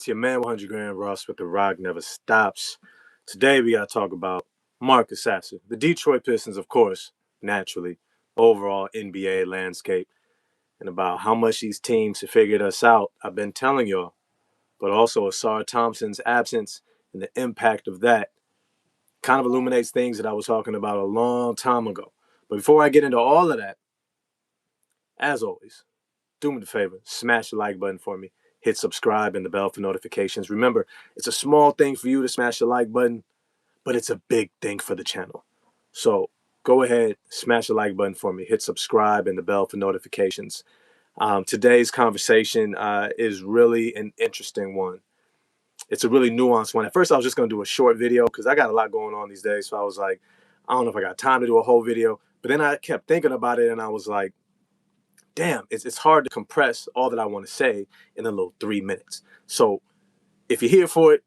It's your man 100 Grand Ross with the Rock Never Stops. Today we got to talk about Marcus Sasser, the Detroit Pistons, of course, naturally, overall NBA landscape, and about how much these teams have figured us out. I've been telling y'all, but also Asar Thompson's absence and the impact of that kind of illuminates things that I was talking about a long time ago. But before I get into all of that, as always, do me the favor, smash the like button for me. Hit subscribe and the bell for notifications. Remember, it's a small thing for you to smash the like button, but it's a big thing for the channel. So go ahead, smash the like button for me. Hit subscribe and the bell for notifications. Today's conversation is really an interesting one. It's a really nuanced one. At first, I was just going to do a short video because I got a lot going on these days. So I was like, I don't know if I got time to do a whole video. But then I kept thinking about it and I was like, damn, it's hard to compress all that I want to say in a little 3 minutes. So if you're here for it,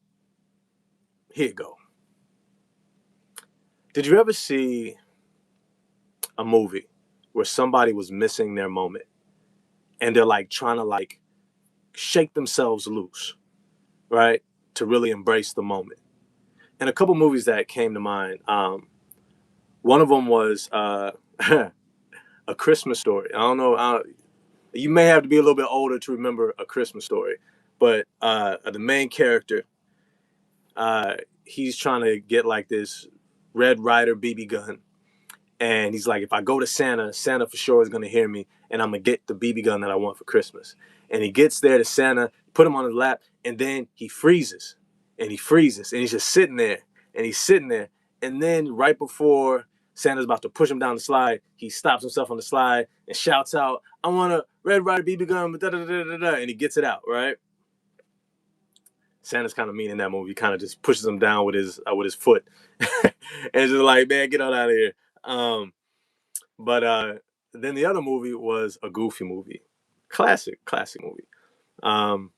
here you go. Did you ever see a movie where somebody was missing their moment and they're like trying to like shake themselves loose, right? To really embrace the moment. And a couple movies that came to mind. One of them was A Christmas Story. I don't know. You may have to be a little bit older to remember A Christmas Story, but the main character, he's trying to get like this Red Ryder BB gun. And he's like, if I go to Santa, Santa for sure is going to hear me and I'm going to get the BB gun that I want for Christmas. And he gets there to Santa, put him on his lap, and then he freezes. And he freezes. And he's just sitting there. And he's sitting there. And then right before Santa's about to push him down the slide, he stops himself on the slide and shouts out, I want a Red Ryder BB gun, and he gets it out, right? Santa's kind of mean in that movie. He kind of just pushes him down with his foot. And it's just like, man, get on out of here. But then the other movie was a Goofy movie. Classic movie. And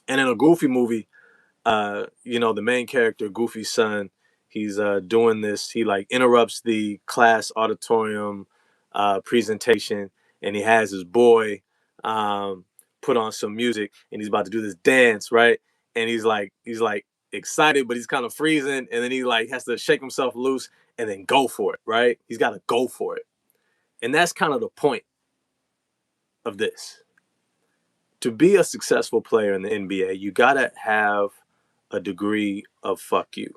in a Goofy movie, the main character, Goofy's son, he's doing this. He like interrupts the class auditorium presentation, and he has his boy put on some music, and he's about to do this dance, right? And he's like excited, but he's kind of freezing, and then he like has to shake himself loose and then go for it, right? He's got to go for it, and that's kind of the point of this. To be a successful player in the NBA, you gotta have a degree of fuck you.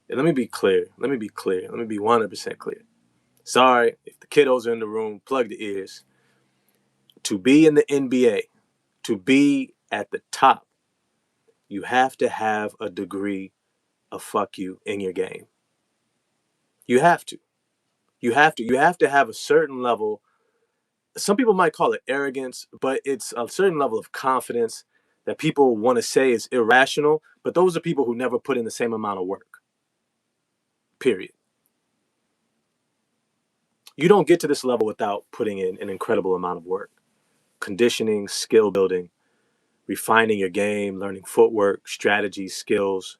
And let me be clear. Let me be 100% clear. Sorry, if the kiddos are in the room, plug the ears. To be in the NBA, to be at the top, you have to have a degree of fuck you in your game. You have to. You have to. You have to have a certain level. Some people might call it arrogance, but it's a certain level of confidence that people want to say is irrational, but those are people who never put in the same amount of work. Period. You don't get to this level without putting in an incredible amount of work. Conditioning, skill building, refining your game, learning footwork, strategy, skills,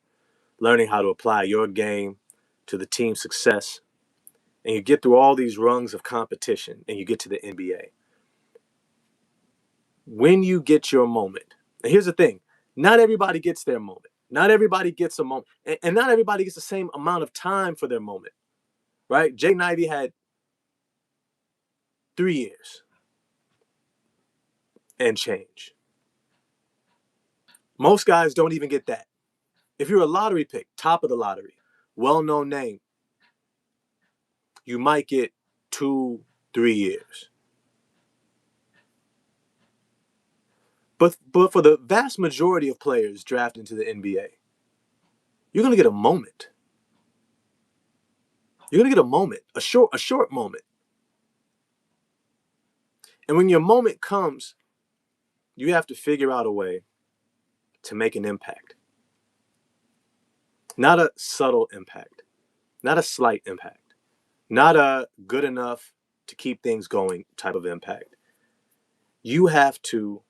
learning how to apply your game to the team's success. And you get through all these rungs of competition and you get to the NBA. When you get your moment, and here's the thing, not everybody gets their moment. Not everybody gets a moment. And not everybody gets the same amount of time for their moment, right? Jay Knighty had 3 years and change. Most guys don't even get that. If you're a lottery pick, top of the lottery, well-known name, you might get 2, 3 years. But for the vast majority of players drafted into the NBA, you're going to get a moment. You're going to get a moment, a short moment. And when your moment comes, you have to figure out a way to make an impact. Not a subtle impact, not a slight impact, not a good enough to keep things going type of impact. You have to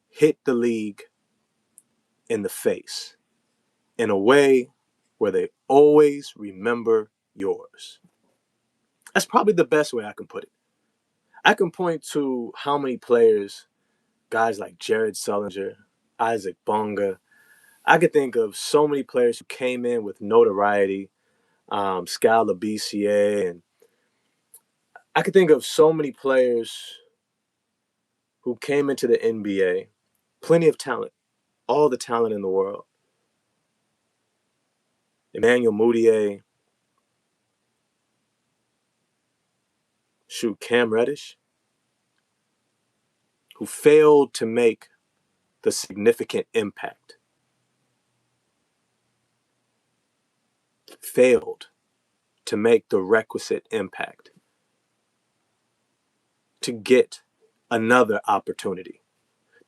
hit the league in the face in a way where they always remember yours. That's probably the best way I can put it. I can point to how many players guys like Jared Sullinger, Isaac Bonga. I could think of so many players who came in with notoriety, Scala BCA, and I could think of so many players who came into the NBA, plenty of talent, all the talent in the world. Emmanuel Mudiay, shoot, Cam Reddish, who failed to make the significant impact, failed to make the requisite impact to get another opportunity.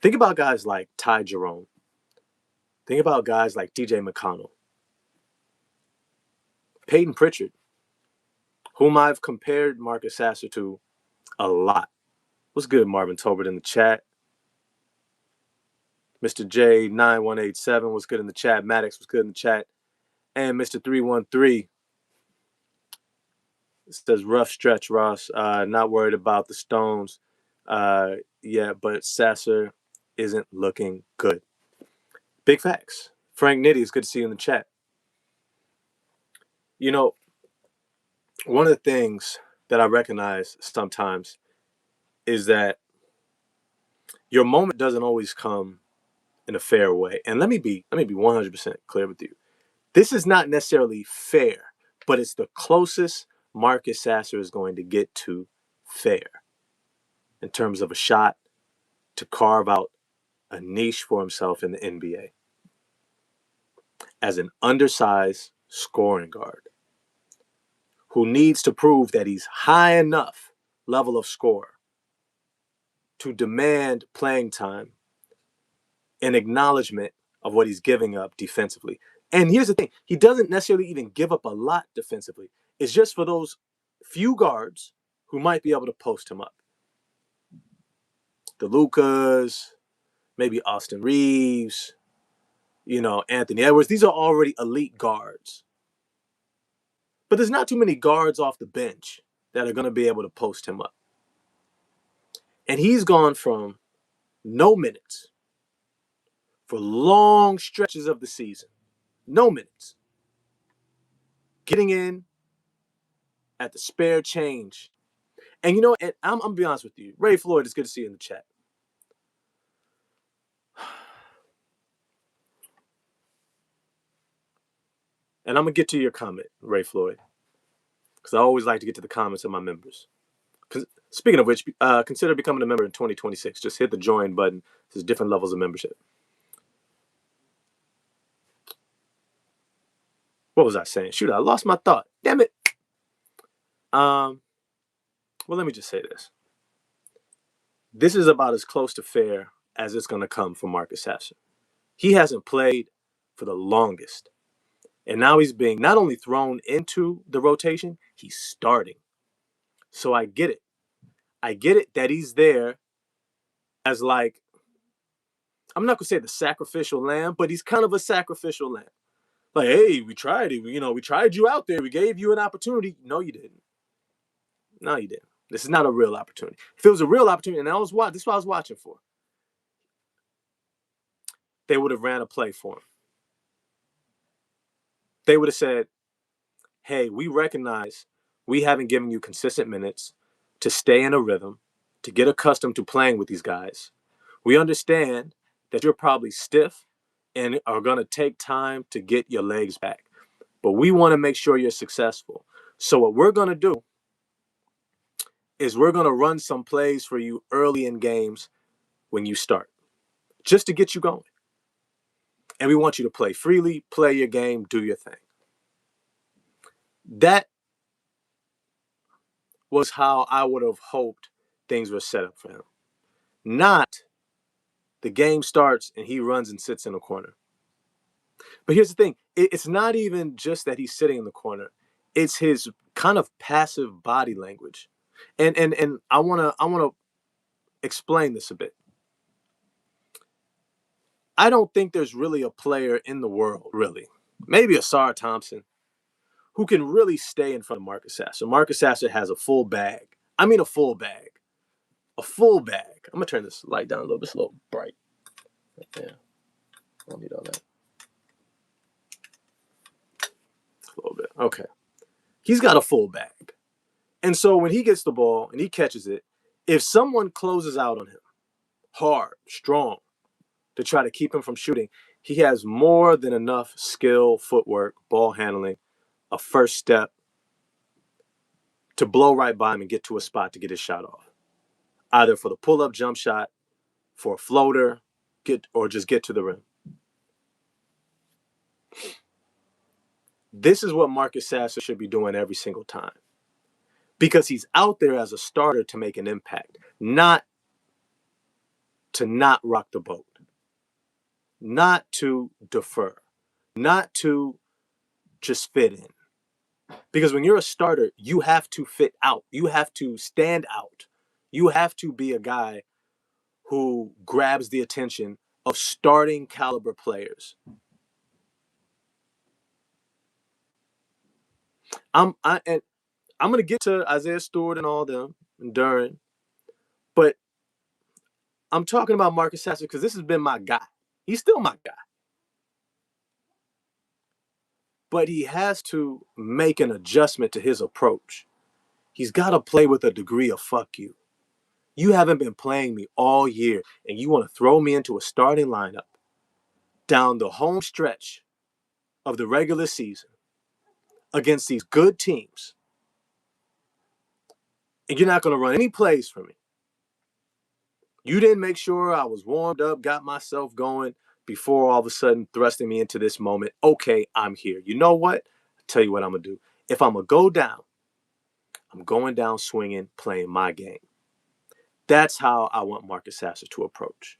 Think about guys like Ty Jerome. Think about guys like TJ McConnell, Peyton Pritchard, whom I've compared Marcus Sasser to a lot. What's good, Marvin Tolbert in the chat? Mr. J9187 was good in the chat. Maddox was good in the chat. And Mr. 313 says, rough stretch, Ross. Not worried about the Stones yet, but Sasser isn't looking good. Big facts. Frank Nitty, it's good to see you in the chat. You know, one of the things that I recognize sometimes is that your moment doesn't always come in a fair way. And let me be 100% clear with you. This is not necessarily fair, but it's the closest Marcus Sasser is going to get to fair in terms of a shot to carve out a niche for himself in the NBA as an undersized scoring guard who needs to prove that he's high enough level of scorer to demand playing time and acknowledgement of what he's giving up defensively. And here's the thing, he doesn't necessarily even give up a lot defensively. It's just for those few guards who might be able to post him up. The Lucas, maybe Austin Reeves, Anthony Edwards. These are already elite guards. But there's not too many guards off the bench that are going to be able to post him up. And he's gone from no minutes for long stretches of the season, no minutes, getting in at the spare change. And and I'm going to be honest with you. Ray Floyd, it's good to see you in the chat. And I'm going to get to your comment, Ray Floyd, because I always like to get to the comments of my members. Speaking of which, consider becoming a member in 2026. Just hit the join button. There's different levels of membership. What was I saying? Shoot, I lost my thought. Damn it. Well, let me just say this. This is about as close to fair as it's going to come for Marcus Sasser. He hasn't played for the longest. And now he's being not only thrown into the rotation, he's starting. So I get it. I get it that he's there as like, I'm not going to say the sacrificial lamb, but he's kind of a sacrificial lamb. Like, hey, we tried it. We tried you out there. We gave you an opportunity. No, you didn't. No, you didn't. This is not a real opportunity. If it was a real opportunity, and this is what I was watching for, they would have ran a play for him. They would have said, hey, we recognize we haven't given you consistent minutes to stay in a rhythm, to get accustomed to playing with these guys. We understand that you're probably stiff and are going to take time to get your legs back. But we want to make sure you're successful. So what we're going to do is we're going to run some plays for you early in games when you start, just to get you going. And we want you to play freely, play your game, do your thing. That was how I would have hoped things were set up for him. Not the game starts and he runs and sits in a corner. But here's the thing. It's not even just that he's sitting in the corner. It's his kind of passive body language. And I wanna explain this a bit. I don't think there's really a player in the world, really, maybe Asar Thompson, who can really stay in front of Marcus Sasser. Marcus Sasser has a full bag. I mean a full bag. A full bag I'm gonna turn this light down a little bit. It's a little bright. Yeah, I don't need all that. A little bit. Okay. He's got a full bag. And so when he gets the ball and he catches it, if someone closes out on him hard, strong, to try to keep him from shooting, he has more than enough skill, footwork, ball handling, a first step to blow right by him and get to a spot to get his shot off. Either for the pull-up jump shot, for a floater, or just get to the rim. This is what Marcus Sasser should be doing every single time. Because he's out there as a starter to make an impact, not to not rock the boat, not to defer, not to just fit in. Because when you're a starter, you have to fit out. You have to stand out. You have to be a guy who grabs the attention of starting caliber players. And I'm gonna get to Isaiah Stewart and all them and Duran, but I'm talking about Marcus Sasser because this has been my guy. He's still my guy. But he has to make an adjustment to his approach. He's got to play with a degree of fuck you. You haven't been playing me all year, and you want to throw me into a starting lineup down the home stretch of the regular season against these good teams, and you're not going to run any plays for me. You didn't make sure I was warmed up, got myself going before all of a sudden thrusting me into this moment. Okay, I'm here. You know what? I'll tell you what I'm going to do. If I'm going to go down, I'm going down swinging, playing my game. That's how I want Marcus Sasser to approach.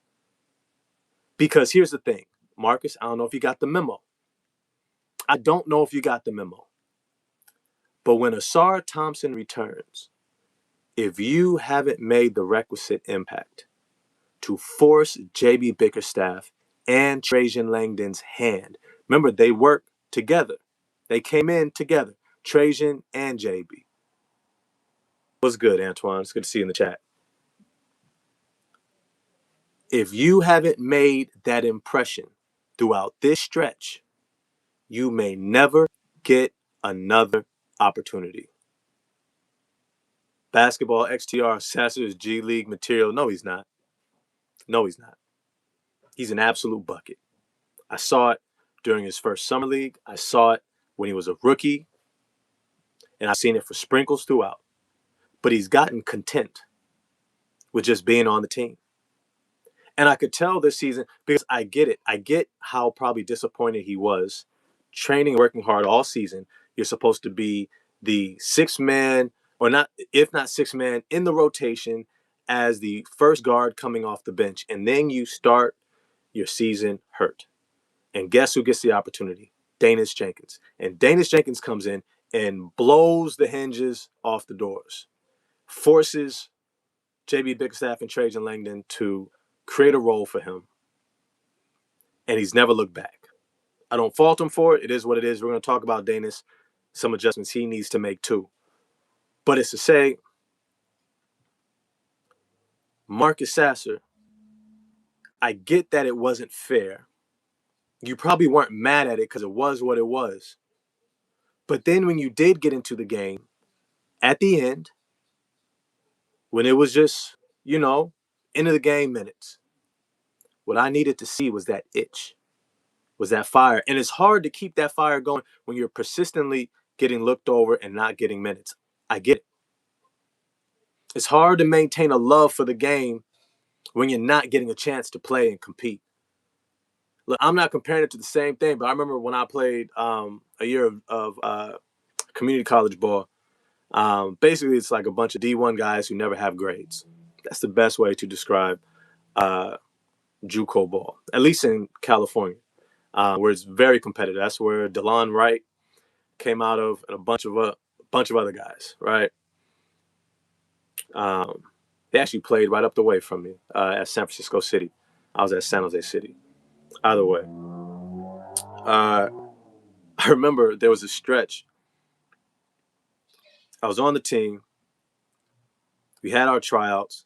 Because here's the thing, Marcus, I don't know if you got the memo. I don't know if you got the memo. But when Ausar Thompson returns, if you haven't made the requisite impact to force JB Bickerstaff and Trajan Langdon's hand, remember, they work together. They came in together, Trajan and JB. What's good, Antoine? It's good to see you in the chat. If you haven't made that impression throughout this stretch, you may never get another opportunity. Basketball XTR, Sasser's G League material. No, he's not. No, he's not. He's an absolute bucket. I saw it during his first summer league. I saw it when he was a rookie. And I've seen it for sprinkles throughout. But he's gotten content with just being on the team. And I could tell this season, because I get it. I get how probably disappointed he was training, working hard all season. You're supposed to be the sixth man, or not, if not sixth man, in the rotation as the first guard coming off the bench. And then you start your season hurt. And guess who gets the opportunity? Danis Jenkins. And Danis Jenkins comes in and blows the hinges off the doors, forces JB Bickerstaff and Trajan Langdon to create a role for him. And he's never looked back. I don't fault him for it. It is what it is. We're going to talk about Danis, some adjustments he needs to make too. But it's to say, Marcus Sasser, I get that it wasn't fair. You probably weren't mad at it because it was what it was. But then when you did get into the game, at the end, when it was just, end of the game minutes, what I needed to see was that itch, was that fire. And it's hard to keep that fire going when you're persistently getting looked over and not getting minutes. I get it. It's hard to maintain a love for the game when you're not getting a chance to play and compete. Look, I'm not comparing it to the same thing, but I remember when I played a year of community college ball. Basically, it's like a bunch of D1 guys who never have grades. That's the best way to describe JUCO ball, at least in California, where it's very competitive. That's where DeLon Wright came out of, and a bunch of other guys, right? They actually played right up the way from me at San Francisco City. I was at San Jose City. Either way, I remember there was a stretch. I was on the team. We had our tryouts.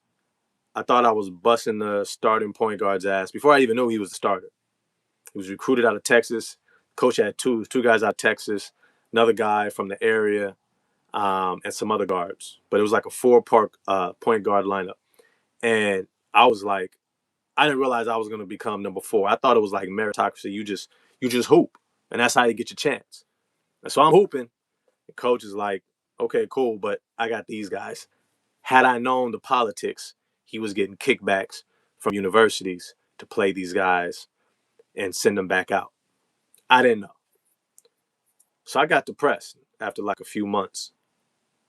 I thought I was busting the starting point guard's ass before I even knew he was the starter. He was recruited out of Texas. Coach had two guys out of Texas, another guy from the area, and some other guards. But it was like a four-part point guard lineup. And I was like, I didn't realize I was going to become number 4. I thought it was like meritocracy. You just hoop, and that's how you get your chance. And so I'm hooping. The coach is like, okay, cool, but I got these guys. Had I known the politics, he was getting kickbacks from universities to play these guys and send them back out. I didn't know. So I got depressed after like a few months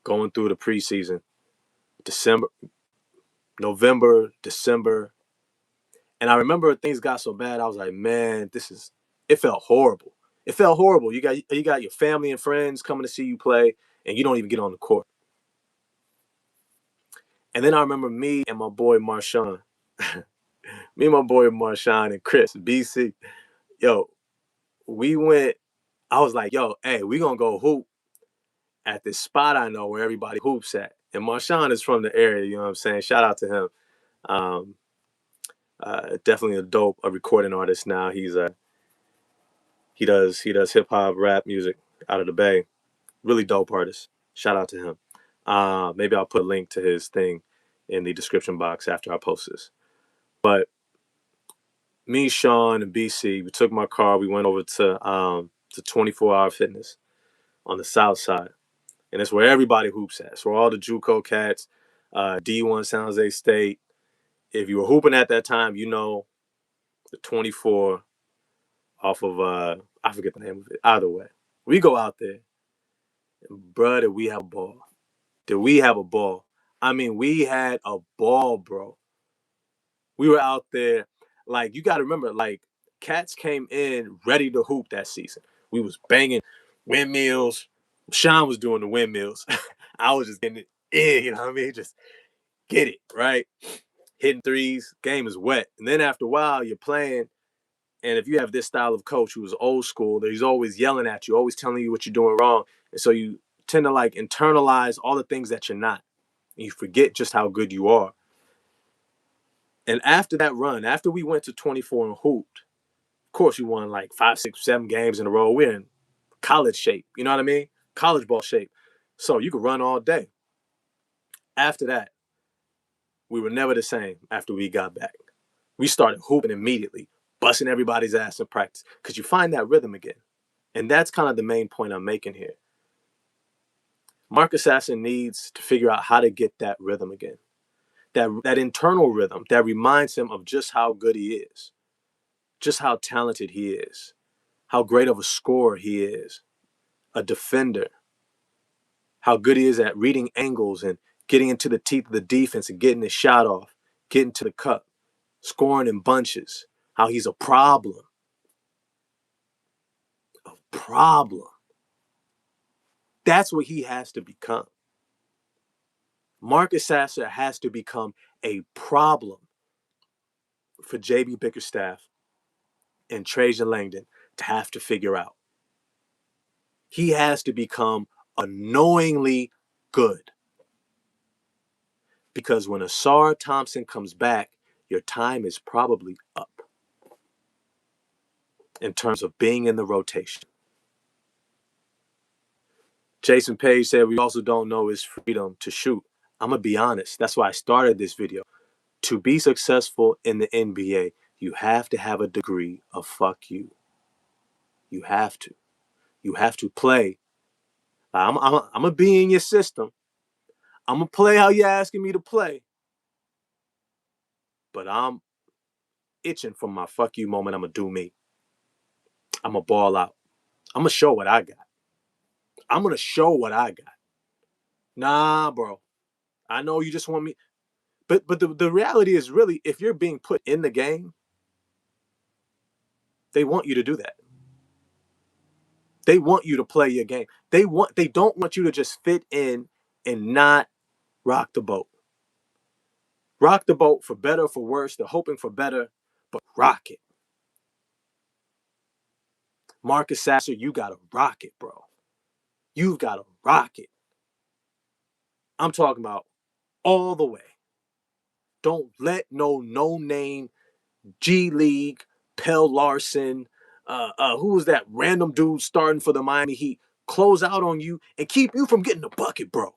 going through the preseason. December, November, December. And I remember things got so bad, I was like, man, it felt horrible. It felt horrible. You got your family and friends coming to see you play, and you don't even get on the court. And then I remember me and my boy Marshawn. Me and my boy Marshawn and Chris, BC. Yo, we went, I was like, yo, hey, we gonna go hoop at this spot I know where everybody hoops at. And Marshawn is from the area, you know what I'm saying? Shout out to him. Um, Definitely a recording artist now. He does hip hop rap music out of the Bay. Really dope artist. Shout out to him. Maybe I'll put a link to his thing in the description box after I post this. But me, Sean, and BC, we took my car. We went over to 24-hour fitness on the south side, and it's where everybody hoops at. So all the JUCO cats, D1 San Jose State. If you were hooping at that time, you know the 24 off of I forget the name of it. Either way, we go out there, and bruh, did we have a ball? Did we have a ball? I mean, we had a ball, bro. We were out there, like, you got to remember, like, cats came in ready to hoop that season. We was banging windmills. Sean was doing the windmills. I was just getting it in, you know what I mean? Just get it, right? Hitting threes, game is wet. And then after a while, you're playing, and if you have this style of coach who's old school, he's always yelling at you, always telling you what you're doing wrong. And so you tend to, like, internalize all the things that you're not. And you forget just how good you are. And after that run, after we went to 24 and hooped, of course, you won like 5, 6, 7 games in a row. We're in college shape. You know what I mean? College ball shape. So you could run all day. After that, we were never the same after we got back. We started hooping immediately, busting everybody's ass in practice because you find that rhythm again. And that's kind of the main point I'm making here. Marcus Sasser needs to figure out how to get that rhythm again. That internal rhythm that reminds him of just how good he is, just how talented he is, how great of a scorer he is, a defender, how good he is at reading angles and getting into the teeth of the defense and getting his shot off, getting to the cup, scoring in bunches, how he's a problem. A problem. That's what he has to become. Marcus Sasser has to become a problem for JB Bickerstaff and Trajan Langdon to have to figure out. He has to become annoyingly good. Because when Asar Thompson comes back, your time is probably up in terms of being in the rotation. Jason Page said we also don't know his freedom to shoot. I'm going to be honest. That's why I started this video. To be successful in the NBA, you have to have a degree of fuck you. You have to. You have to play. I'm going to be in your system. I'm going to play how you're asking me to play. But I'm itching for my fuck you moment. I'm going to do me. I'm going to ball out. I'm going to show what I got. I'm going to show what I got. Nah, bro. I know you just want me. But the reality is really, if you're being put in the game, they want you to do that. They want you to play your game. They don't want you to just fit in and not rock the boat. Rock the boat for better or for worse. They're hoping for better, but rock it. Marcus Sasser, you got to rock it, bro. You've got to rock it. I'm talking about all the way. Don't let no name G League, Pell Larson, who was that random dude starting for the Miami Heat, close out on you and keep you from getting the bucket, bro.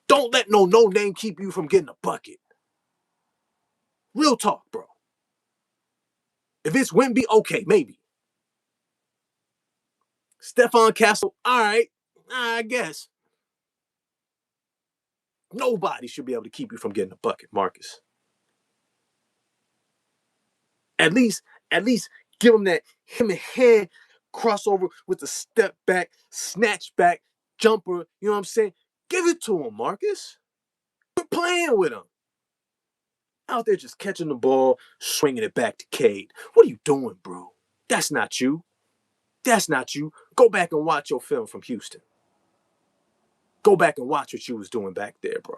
Don't let no name keep you from getting a bucket. Real talk, bro. If it's Wemby, okay, maybe. Stephon Castle, all right, I guess. Nobody should be able to keep you from getting a bucket, Marcus. At least give him and head crossover with the step back, snatch back, jumper. You know what I'm saying? Give it to him, Marcus. Quit playing with him. Out there just catching the ball, swinging it back to Cade. What are you doing, bro? That's not you. That's not you. Go back and watch your film from Houston. Go back and watch what you was doing back there, bro.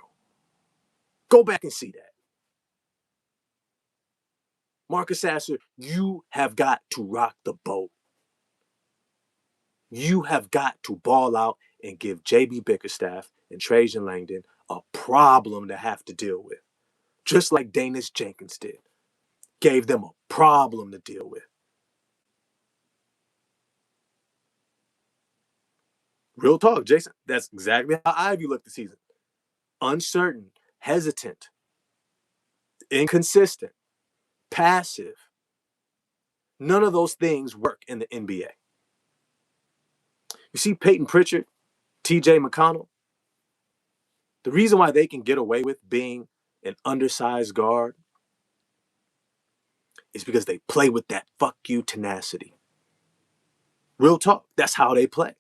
Go back and see that. Marcus Sasser, you have got to rock the boat. You have got to ball out and give J.B. Bickerstaff and Trajan Langdon a problem to have to deal with. Just like Danis Jenkins did. Gave them a problem to deal with. Real talk, Jason. That's exactly how Ivy looked this season. Uncertain, hesitant, inconsistent, passive. None of those things work in the NBA. You see Peyton Pritchard, TJ McConnell, the reason why they can get away with being an undersized guard is because they play with that fuck you tenacity. Real talk, that's how they play.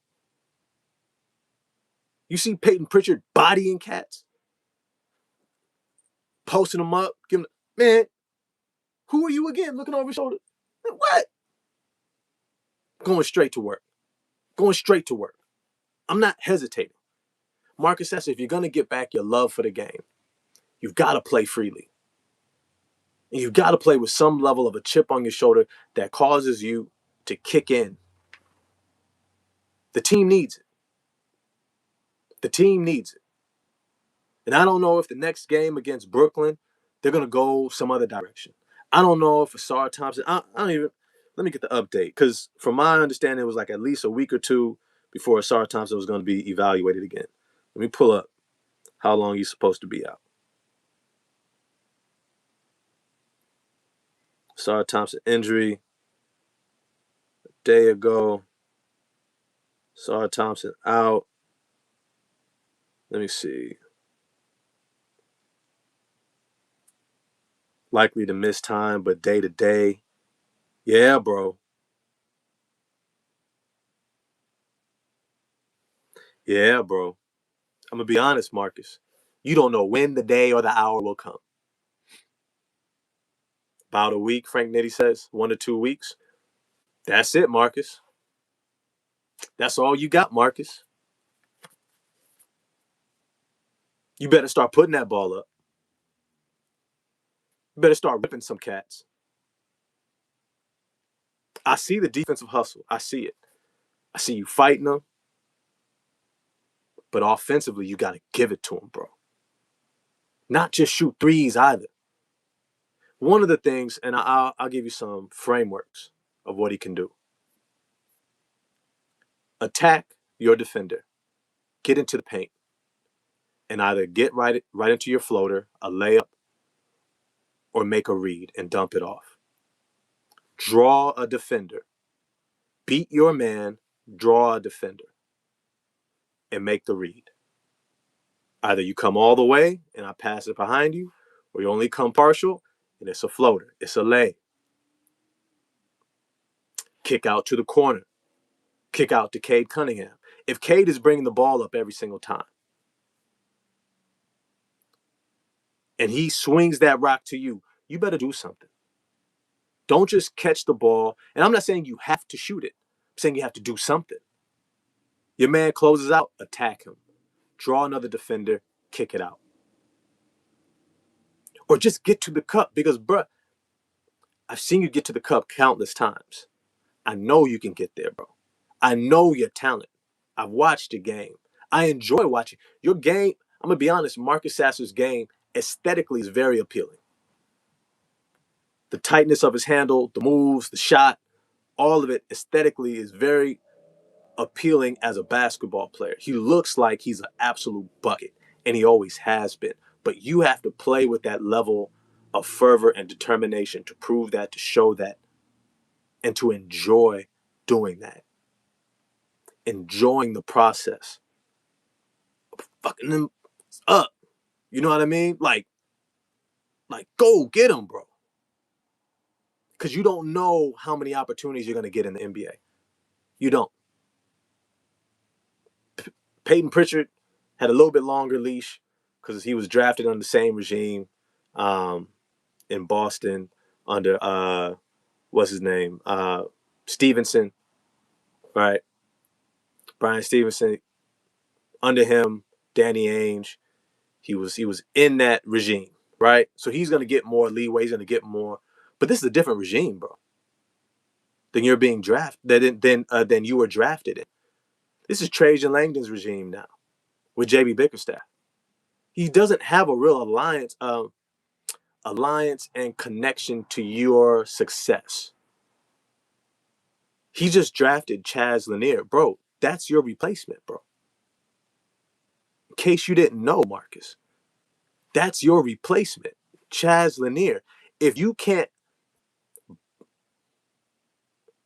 You see Peyton Pritchard bodying cats, posting them up, giving them, man, who are you again? Looking over his shoulder. What? Going straight to work. Going straight to work. I'm not hesitating. Marcus Sasser, if you're going to get back your love for the game, you've got to play freely. And you've got to play with some level of a chip on your shoulder that causes you to kick in. The team needs it. The team needs it. And I don't know if the next game against Brooklyn, they're going to go some other direction. I don't know if Asar Thompson, I don't even, let me get the update. Because from my understanding, it was like at least a week or two before Asar Thompson was going to be evaluated again. Let me pull up how long he's supposed to be out. Asar Thompson injury a day ago. Asar Thompson out. Let me see. Likely to miss time, but day to day. Yeah, bro. Yeah, bro. I'm going to be honest, Marcus. You don't know when the day or the hour will come. About a week, Frank Nitti says. 1 to 2 weeks. That's it, Marcus. That's all you got, Marcus. You better start putting that ball up. You better start ripping some cats. I see the defensive hustle. I see it. I see you fighting them. But offensively, you got to give it to them, bro. Not just shoot threes either. One of the things, and I'll give you some frameworks of what he can do. Attack your defender. Get into the paint. And either get right into your floater, a layup, or make a read and dump it off. Draw a defender. Beat your man, draw a defender, and make the read. Either you come all the way and I pass it behind you, or you only come partial and it's a floater. It's a lay. Kick out to the corner. Kick out to Cade Cunningham. If Cade is bringing the ball up every single time and he swings that rock to you, you better do something. Don't just catch the ball. And I'm not saying you have to shoot it. I'm saying you have to do something. Your man closes out, attack him. Draw another defender, kick it out. Or just get to the cup because, bruh, I've seen you get to the cup countless times. I know you can get there, bro. I know your talent. I've watched your game. I enjoy watching your game. I'm going to be honest, Marcus Sasser's game aesthetically is very appealing. The tightness of his handle, the moves, the shot, all of it aesthetically is very appealing as a basketball player. He looks like he's an absolute bucket, and he always has been. But you have to play with that level of fervor and determination to prove that, to show that, and to enjoy doing that. Enjoying the process. Fucking them up. You know what I mean? Like go get them, bro. Because you don't know how many opportunities you're going to get in the NBA. You don't. Peyton Pritchard had a little bit longer leash because he was drafted under the same regime in Boston under what's his name, Stevenson, right? Brian Stevenson. Under him, Danny Ainge. He was in that regime, right? So he's going to get more leeway. He's going to get more. But this is a different regime, bro. Than you're being drafted. Than you were drafted in. This is Trajan Langdon's regime now with JB Bickerstaff. He doesn't have a real alliance and connection to your success. He just drafted Chaz Lanier. Bro, that's your replacement, bro. In case you didn't know, Marcus, that's your replacement, Chaz Lanier. If you can't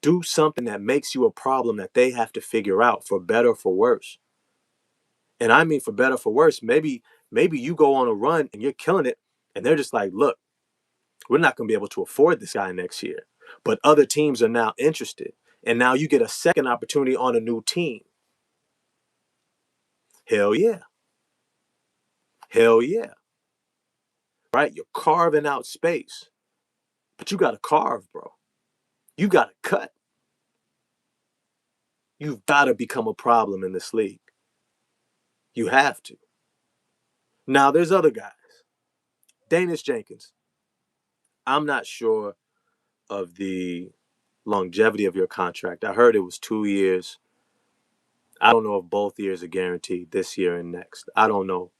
do something that makes you a problem that they have to figure out for better or for worse, and I mean for better or for worse, maybe you go on a run and you're killing it, and they're just like, look, we're not going to be able to afford this guy next year. But other teams are now interested. And now you get a second opportunity on a new team. Hell yeah. Hell yeah. Right? You're carving out space. But you got to carve, bro. You got to cut. You've got to become a problem in this league. You have to. Now, there's other guys. Danis Jenkins. I'm not sure of the longevity of your contract. I heard it was 2 years. I don't know if both years are guaranteed, this year and next. I don't know.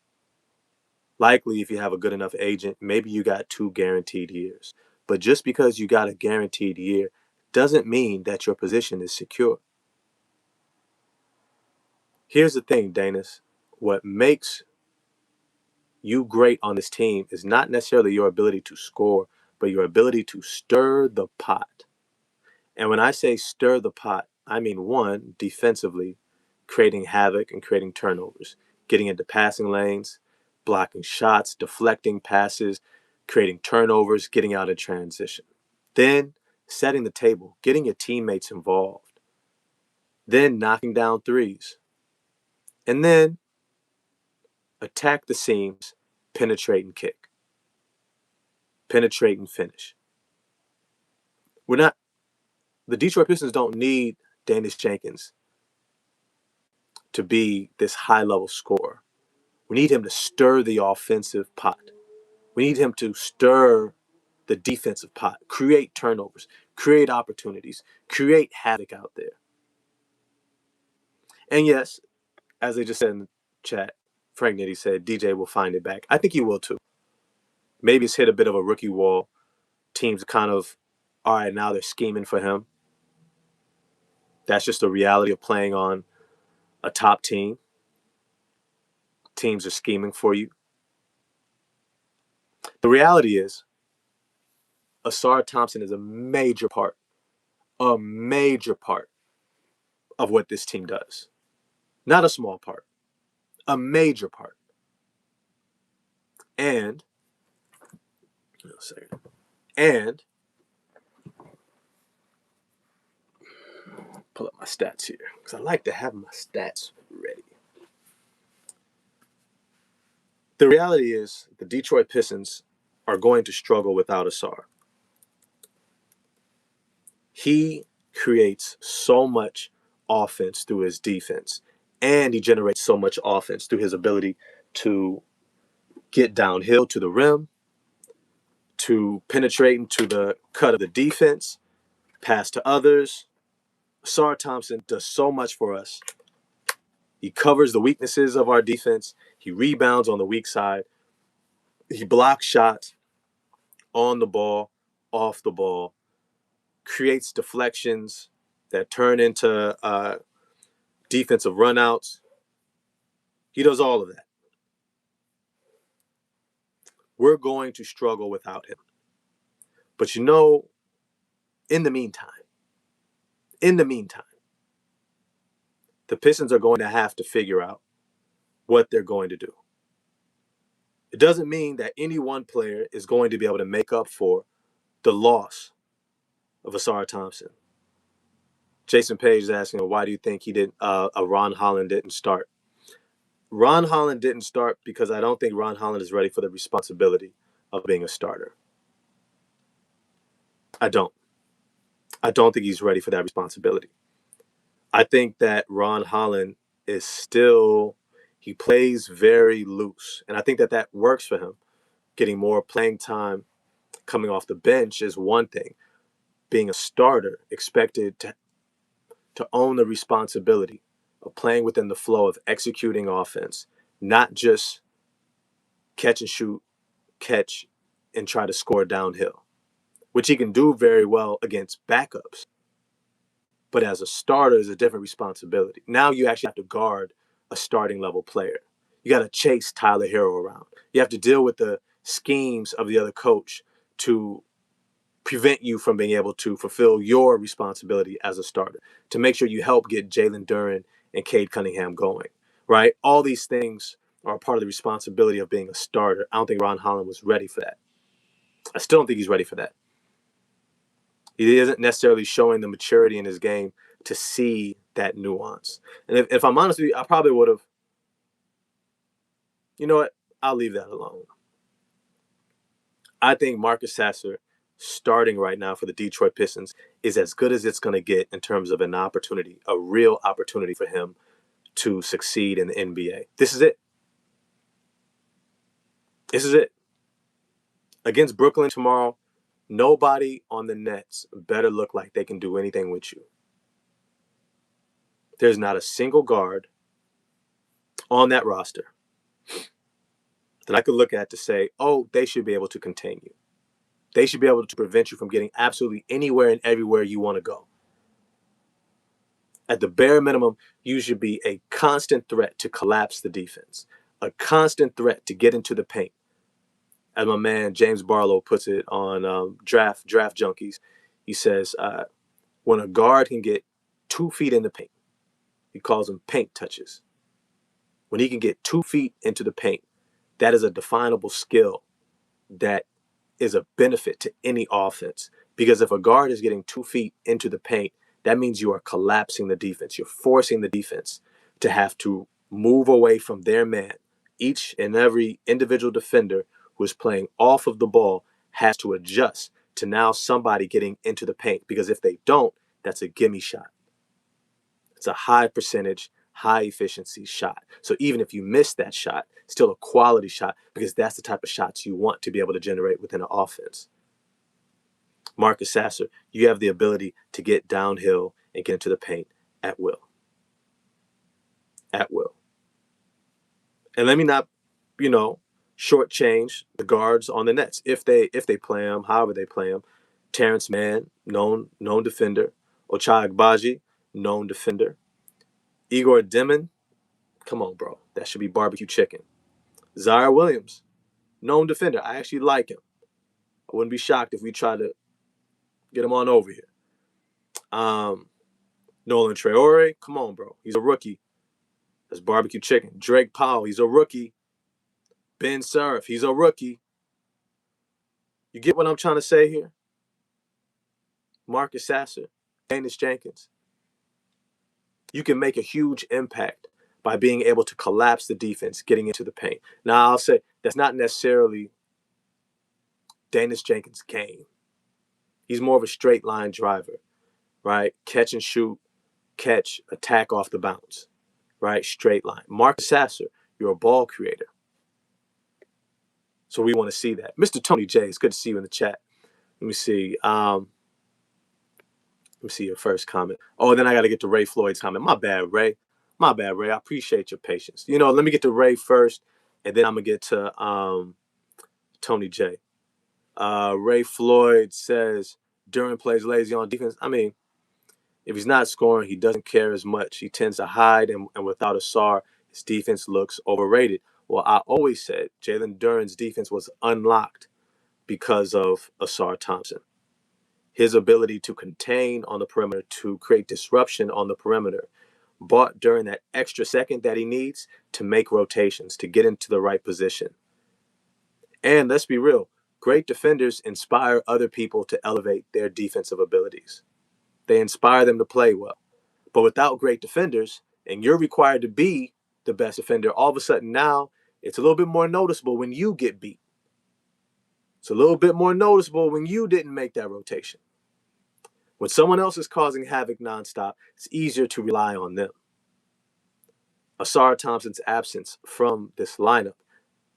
Likely, if you have a good enough agent, maybe you got 2 guaranteed years. But just because you got a guaranteed year doesn't mean that your position is secure. Here's the thing, Danis. What makes you great on this team is not necessarily your ability to score, but your ability to stir the pot. And when I say stir the pot, I mean, one, defensively, creating havoc and creating turnovers, getting into passing lanes, blocking shots, deflecting passes, creating turnovers, getting out of transition. Then setting the table, getting your teammates involved. Then knocking down threes. And then attack the seams, penetrate and kick. Penetrate and finish. The Detroit Pistons don't need Danis Jenkins to be this high-level scorer. We need him to stir the offensive pot. We need him to stir the defensive pot, create turnovers, create opportunities, create havoc out there. And yes, as they just said in the chat, Frank Nitty said DJ will find it back. I think he will too. Maybe it's hit a bit of a rookie wall. Teams kind of, all right, now they're scheming for him. That's just the reality of playing on a top team. Teams are scheming for you. The reality is, Asar Thompson is a major part of what this team does. Not a small part, a major part. And, pull up my stats here, because I like to have my stats ready. The reality is the Detroit Pistons are going to struggle without Asar. He creates so much offense through his defense, and he generates so much offense through his ability to get downhill to the rim, to penetrate into the cut of the defense, pass to others. Asar Thompson does so much for us. He covers the weaknesses of our defense. He rebounds on the weak side. He blocks shots on the ball, off the ball, creates deflections that turn into defensive runouts. He does all of that. We're going to struggle without him. But in the meantime, in the meantime, the Pistons are going to have to figure out what they're going to do. It doesn't mean that any one player is going to be able to make up for the loss of Asar Thompson. Jason Page is asking, why do you think Ron Holland didn't start? Ron Holland didn't start because I don't think Ron Holland is ready for the responsibility of being a starter. I don't. I don't think he's ready for that responsibility. I think that Ron Holland is he plays very loose. And I think that works for him. Getting more playing time coming off the bench is one thing. Being a starter, expected to own the responsibility of playing within the flow of executing offense, not just catch and shoot, catch and try to score downhill, which he can do very well against backups. But as a starter, is a different responsibility. Now you actually have to guard a starting level player. You got to chase Tyler Hero around. You have to deal with the schemes of the other coach to prevent you from being able to fulfill your responsibility as a starter, to make sure you help get Jalen Duren and Cade Cunningham going, right? All these things are part of the responsibility of being a starter. I don't think Ron Holland was ready for that. I still don't think he's ready for that. He isn't necessarily showing the maturity in his game to see that nuance. And if I'm honest with you, I probably would have, you know what? I'll leave that alone. I think Marcus Sasser starting right now for the Detroit Pistons is as good as it's going to get in terms of an opportunity, a real opportunity for him to succeed in the NBA. This is it. This is it. Against Brooklyn tomorrow, nobody on the Nets better look like they can do anything with you. There's not a single guard on that roster that I could look at to say, oh, they should be able to contain you. They should be able to prevent you from getting absolutely anywhere and everywhere you want to go. At the bare minimum, you should be a constant threat to collapse the defense, a constant threat to get into the paint. As my man James Barlow puts it on Draft Junkies, he says, when a guard can get 2 feet in the paint, he calls them paint touches. When he can get 2 feet into the paint, that is a definable skill that is a benefit to any offense. Because if a guard is getting 2 feet into the paint, that means you are collapsing the defense. You're forcing the defense to have to move away from their man. Each and every individual defender who is playing off of the ball has to adjust to now somebody getting into the paint. Because if they don't, that's a gimme shot. It's a high percentage, high efficiency shot. So even if you miss that shot, still a quality shot, because that's the type of shots you want to be able to generate within an offense. Marcus Sasser, you have the ability to get downhill and get into the paint at will. At will. And let me not, shortchange the guards on the Nets. If they play them, however they play them. Terrence Mann, known defender. Ochai Agbaji, known defender. Igor Demon, come on, bro. That should be barbecue chicken. Zaire Williams, known defender. I actually like him. I wouldn't be shocked if we try to get him on over here. Nolan Traore, come on, bro. He's a rookie. That's barbecue chicken. Drake Powell, he's a rookie. Ben Surf, he's a rookie. You get what I'm trying to say here? Marcus Sasser, Danish Jenkins. You can make a huge impact by being able to collapse the defense, getting into the paint. Now, I'll say that's not necessarily Danish Jenkins' game. He's more of a straight line driver, right? Catch and shoot, catch, attack off the bounce, right? Straight line. Marcus Sasser, you're a ball creator. So we want to see that. Mr. Tony J, it's good to see you in the chat. Let me see. Let me see your first comment. Oh, then I got to get to Ray Floyd's comment. My bad, Ray. My bad, Ray. I appreciate your patience. Let me get to Ray first, and then I'm going to get to Tony J. Ray Floyd says Duran plays lazy on defense. I mean, if he's not scoring, he doesn't care as much. He tends to hide, and without a SAR, his defense looks overrated. Well, I always said Jalen Duran's defense was unlocked because of Asar Thompson. His ability to contain on the perimeter, to create disruption on the perimeter, bought during that extra second that he needs to make rotations, to get into the right position. And let's be real, great defenders inspire other people to elevate their defensive abilities. They inspire them to play well. But without great defenders, and you're required to be the best defender, all of a sudden now it's a little bit more noticeable when you get beat. It's a little bit more noticeable when you didn't make that rotation. When someone else is causing havoc nonstop, it's easier to rely on them. Asar Thompson's absence from this lineup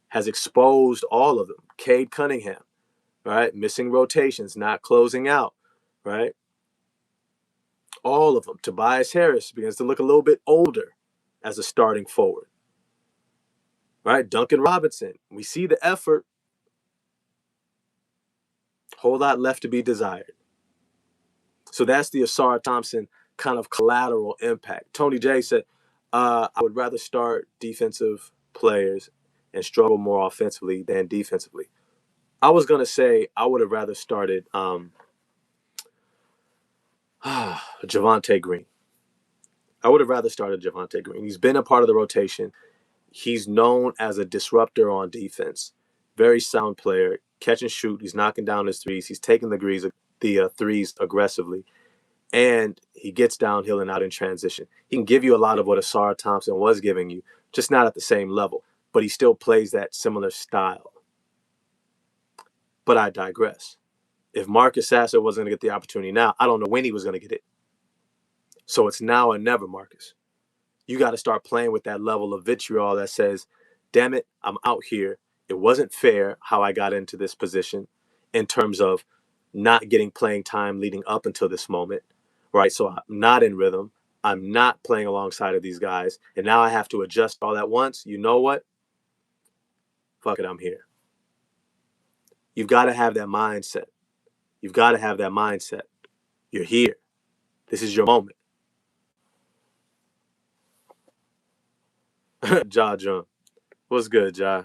has exposed all of them. Cade Cunningham, right? Missing rotations, not closing out, right? All of them. Tobias Harris begins to look a little bit older as a starting forward, right? Duncan Robinson, we see the effort, whole lot left to be desired. So that's the Asar Thompson kind of collateral impact. Tony J said, I would rather start defensive players and struggle more offensively than defensively. I was going to say I would have rather started Javonte Green. I would have rather started Javonte Green. He's been a part of the rotation. He's known as a disruptor on defense. Very sound player. Catch and shoot. He's knocking down his threes. He's taking the threes aggressively. And he gets downhill and out in transition. He can give you a lot of what Asar Thompson was giving you, just not at the same level. But he still plays that similar style. But I digress. If Marcus Sasser wasn't going to get the opportunity now, I don't know when he was going to get it. So it's now or never, Marcus. You got to start playing with that level of vitriol that says, damn it, I'm out here. It wasn't fair how I got into this position in terms of not getting playing time leading up until this moment, right? So I'm not in rhythm. I'm not playing alongside of these guys. And now I have to adjust all at once. You know what? Fuck it, I'm here. You've got to have that mindset. You've got to have that mindset. You're here. This is your moment. Ja Jun. What's good, Ja?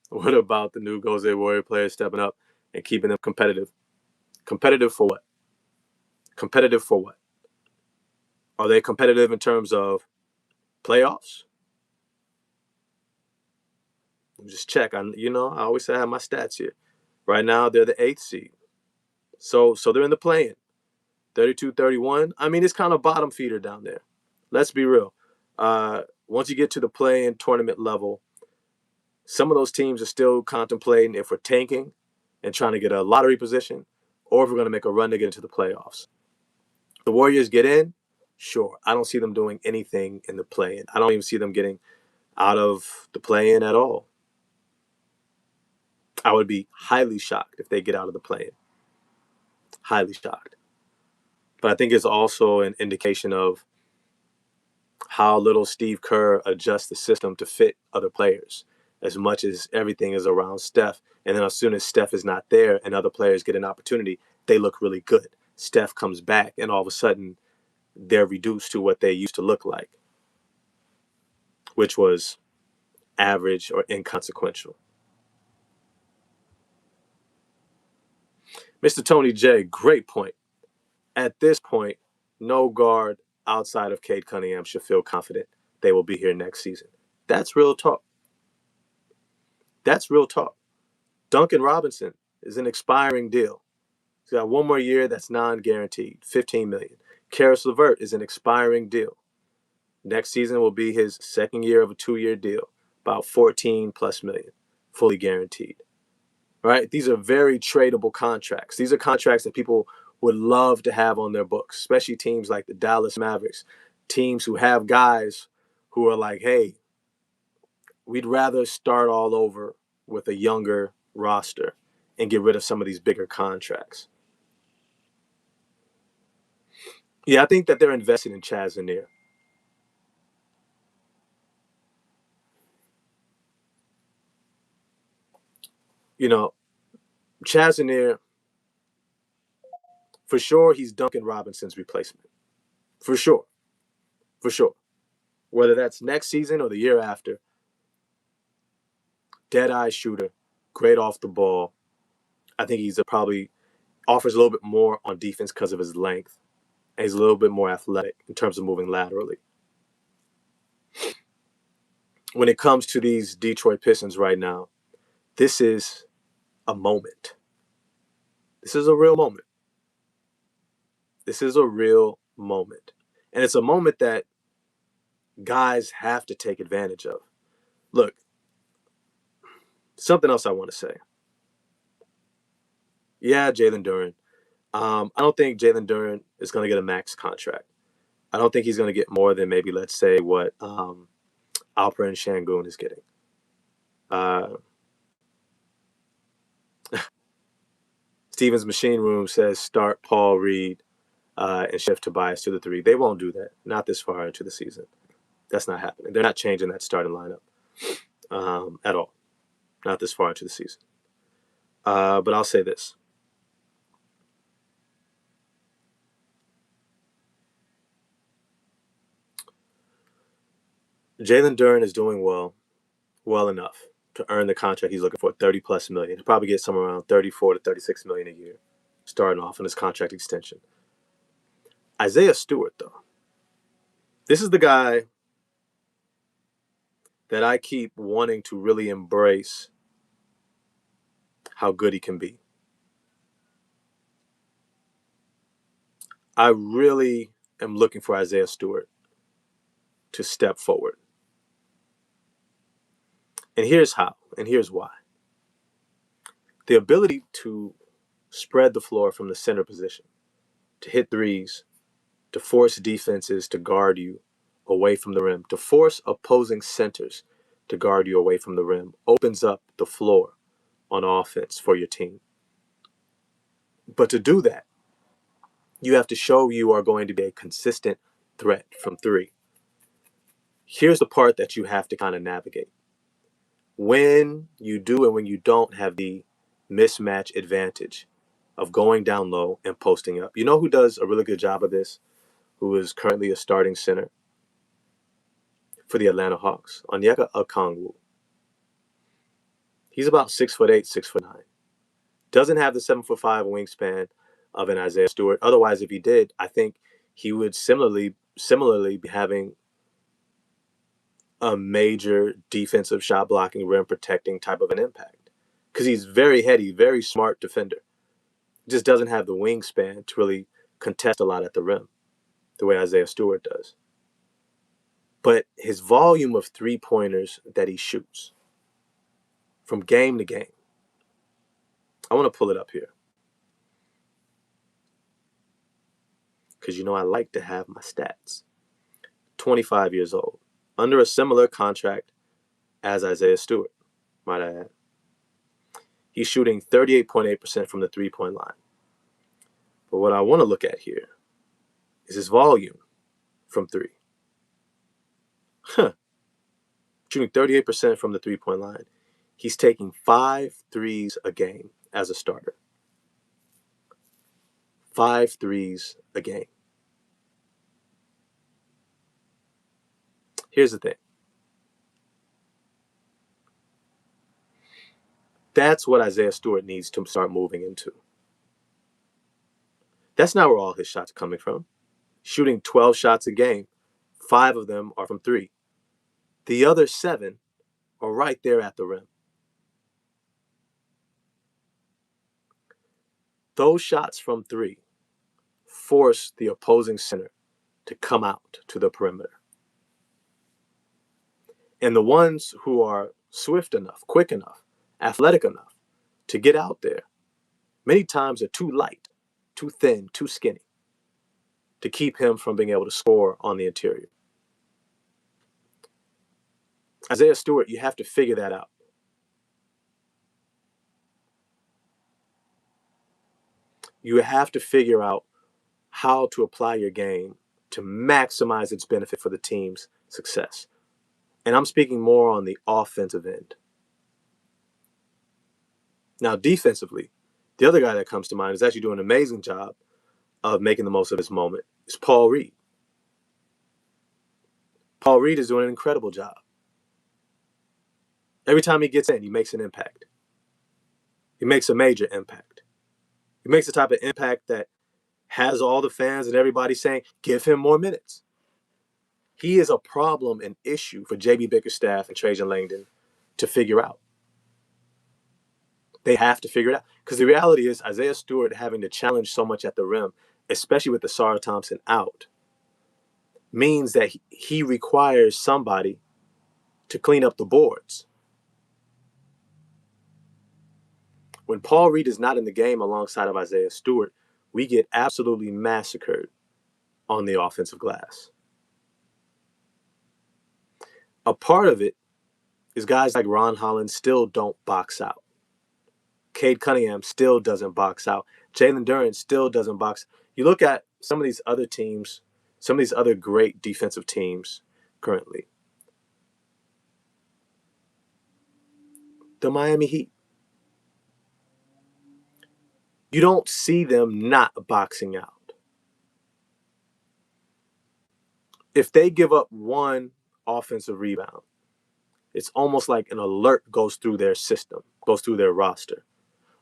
What about the new Golden State Warrior players stepping up and keeping them competitive? Competitive for what? Competitive for what? Are they competitive in terms of playoffs? Just check. I always say I have my stats here. Right now, they're the eighth seed. So they're in the play-in. 32-31. I mean, it's kind of bottom feeder down there. Let's be real. Once you get to the play-in tournament level, some of those teams are still contemplating if we're tanking and trying to get a lottery position or if we're going to make a run to get into the playoffs. The Warriors get in, sure. I don't see them doing anything in the play-in. I don't even see them getting out of the play-in at all. I would be highly shocked if they get out of the play-in. Highly shocked. But I think it's also an indication of how little Steve Kerr adjusts the system to fit other players, as much as everything is around Steph. And then as soon as Steph is not there and other players get an opportunity, they look really good. Steph comes back and all of a sudden they're reduced to what they used to look like, which was average or inconsequential. Mr. Tony J, great point. At this point, no guard outside of Cade Cunningham should feel confident they will be here next season. That's real talk. That's real talk. Duncan Robinson is an expiring deal. He's got one more year that's non-guaranteed, $15 million. Karis LeVert is an expiring deal. Next season will be his second year of a 2-year deal, about 14 plus million, fully guaranteed. Right? These are very tradable contracts. These are contracts that people would love to have on their books, especially teams like the Dallas Mavericks, teams who have guys who are like, hey, we'd rather start all over with a younger roster and get rid of some of these bigger contracts. Yeah, I think that they're invested in Chaz Lanier. You know, Chazanier, for sure, he's Duncan Robinson's replacement. For sure. For sure. Whether that's next season or the year after, dead eye shooter, great off the ball. I think he's probably offers a little bit more on defense because of his length. And he's a little bit more athletic in terms of moving laterally. When it comes to these Detroit Pistons right now, this is a moment. This is a real moment. This is a real moment. And it's a moment that guys have to take advantage of. Look, something else I want to say. Yeah, Jalen Duren. I don't think Jalen Duren is going to get a max contract. I don't think he's going to get more than maybe, let's say, what Alperen Şengün is getting. Steven's Machine Room says start Paul Reed and shift Tobias to the 3. They won't do that. Not this far into the season. That's not happening. They're not changing that starting lineup at all. Not this far into the season. But I'll say this. Jalen Duren is doing well enough to earn the contract he's looking for, 30 plus million. He'll probably get somewhere around 34 to 36 million a year, starting off on his contract extension. Isaiah Stewart, though, this is the guy that I keep wanting to really embrace how good he can be. I really am looking for Isaiah Stewart to step forward. And here's how, and here's why. The ability to spread the floor from the center position, to hit threes, to force defenses to guard you away from the rim, to force opposing centers to guard you away from the rim, opens up the floor on offense for your team. But to do that, you have to show you are going to be a consistent threat from 3. Here's the part that you have to kind of navigate. When you do and when you don't have the mismatch advantage of going down low and posting up. You know who does a really good job of this? Who is currently a starting center for the Atlanta Hawks? Onyeka Okongwu. He's about 6'8", 6'9". Doesn't have the 7'5" wingspan of an Isaiah Stewart. Otherwise, if he did, I think he would similarly be having a major defensive shot blocking, rim protecting type of an impact. Because he's very heady, very smart defender. Just doesn't have the wingspan to really contest a lot at the rim the way Isaiah Stewart does. But his volume of 3-pointers that he shoots from game to game, I want to pull it up here. Because I like to have my stats. 25 years old, under a similar contract as Isaiah Stewart, might I add. He's shooting 38.8% from the 3-point line. But what I want to look at here is his volume from 3. Shooting 38% from the 3-point line. He's taking 5 threes a game as a starter. 5 threes a game. Here's the thing. That's what Isaiah Stewart needs to start moving into. That's not where all his shots are coming from. Shooting 12 shots a game, 5 of them are from 3. The other 7 are right there at the rim. Those shots from 3 force the opposing center to come out to the perimeter. And the ones who are swift enough, quick enough, athletic enough to get out there, many times are too light, too thin, too skinny to keep him from being able to score on the interior. Isaiah Stewart, you have to figure that out. You have to figure out how to apply your game to maximize its benefit for the team's success. And I'm speaking more on the offensive end. Now, defensively, the other guy that comes to mind is actually doing an amazing job of making the most of his moment. Is Paul Reed. Paul Reed is doing an incredible job. Every time he gets in, he makes an impact. He makes a major impact. He makes the type of impact that has all the fans and everybody saying, give him more minutes. He is a problem, an issue for JB Bickerstaff and Trajan Langdon to figure out. They have to figure it out. Because the reality is, Isaiah Stewart having to challenge so much at the rim, especially with the Sarah Thompson out, means that he requires somebody to clean up the boards. When Paul Reed is not in the game alongside of Isaiah Stewart, we get absolutely massacred on the offensive glass. A part of it is guys like Ron Holland still don't box out. Cade Cunningham still doesn't box out. Jalen Duren still doesn't box. You look at some of these other teams, some of these other great defensive teams currently. The Miami Heat. You don't see them not boxing out. If they give up one offensive rebound, it's almost like an alert goes through their system, goes through their roster.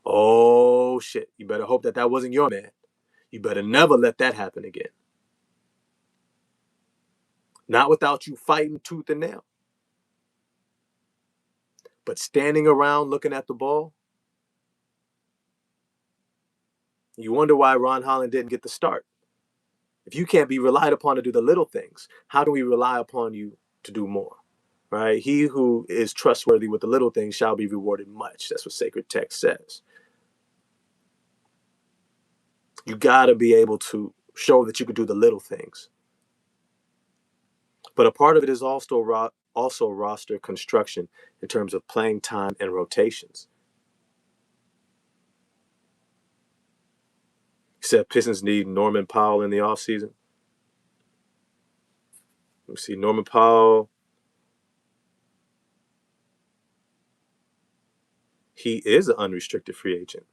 Oh, shit. You better hope that wasn't your man. You better never let that happen again. Not without you fighting tooth and nail. But standing around looking at the ball, you wonder why Ron Holland didn't get the start. If you can't be relied upon to do the little things, how can we rely upon you to do more? Right? He who is trustworthy with the little things shall be rewarded much. That's what sacred text says. You got to be able to show that you can do the little things. But a part of it is also roster construction in terms of playing time and rotations. You said Pistons need Norman Powell in the offseason. Let me see. Norman Powell, he is an unrestricted free agent.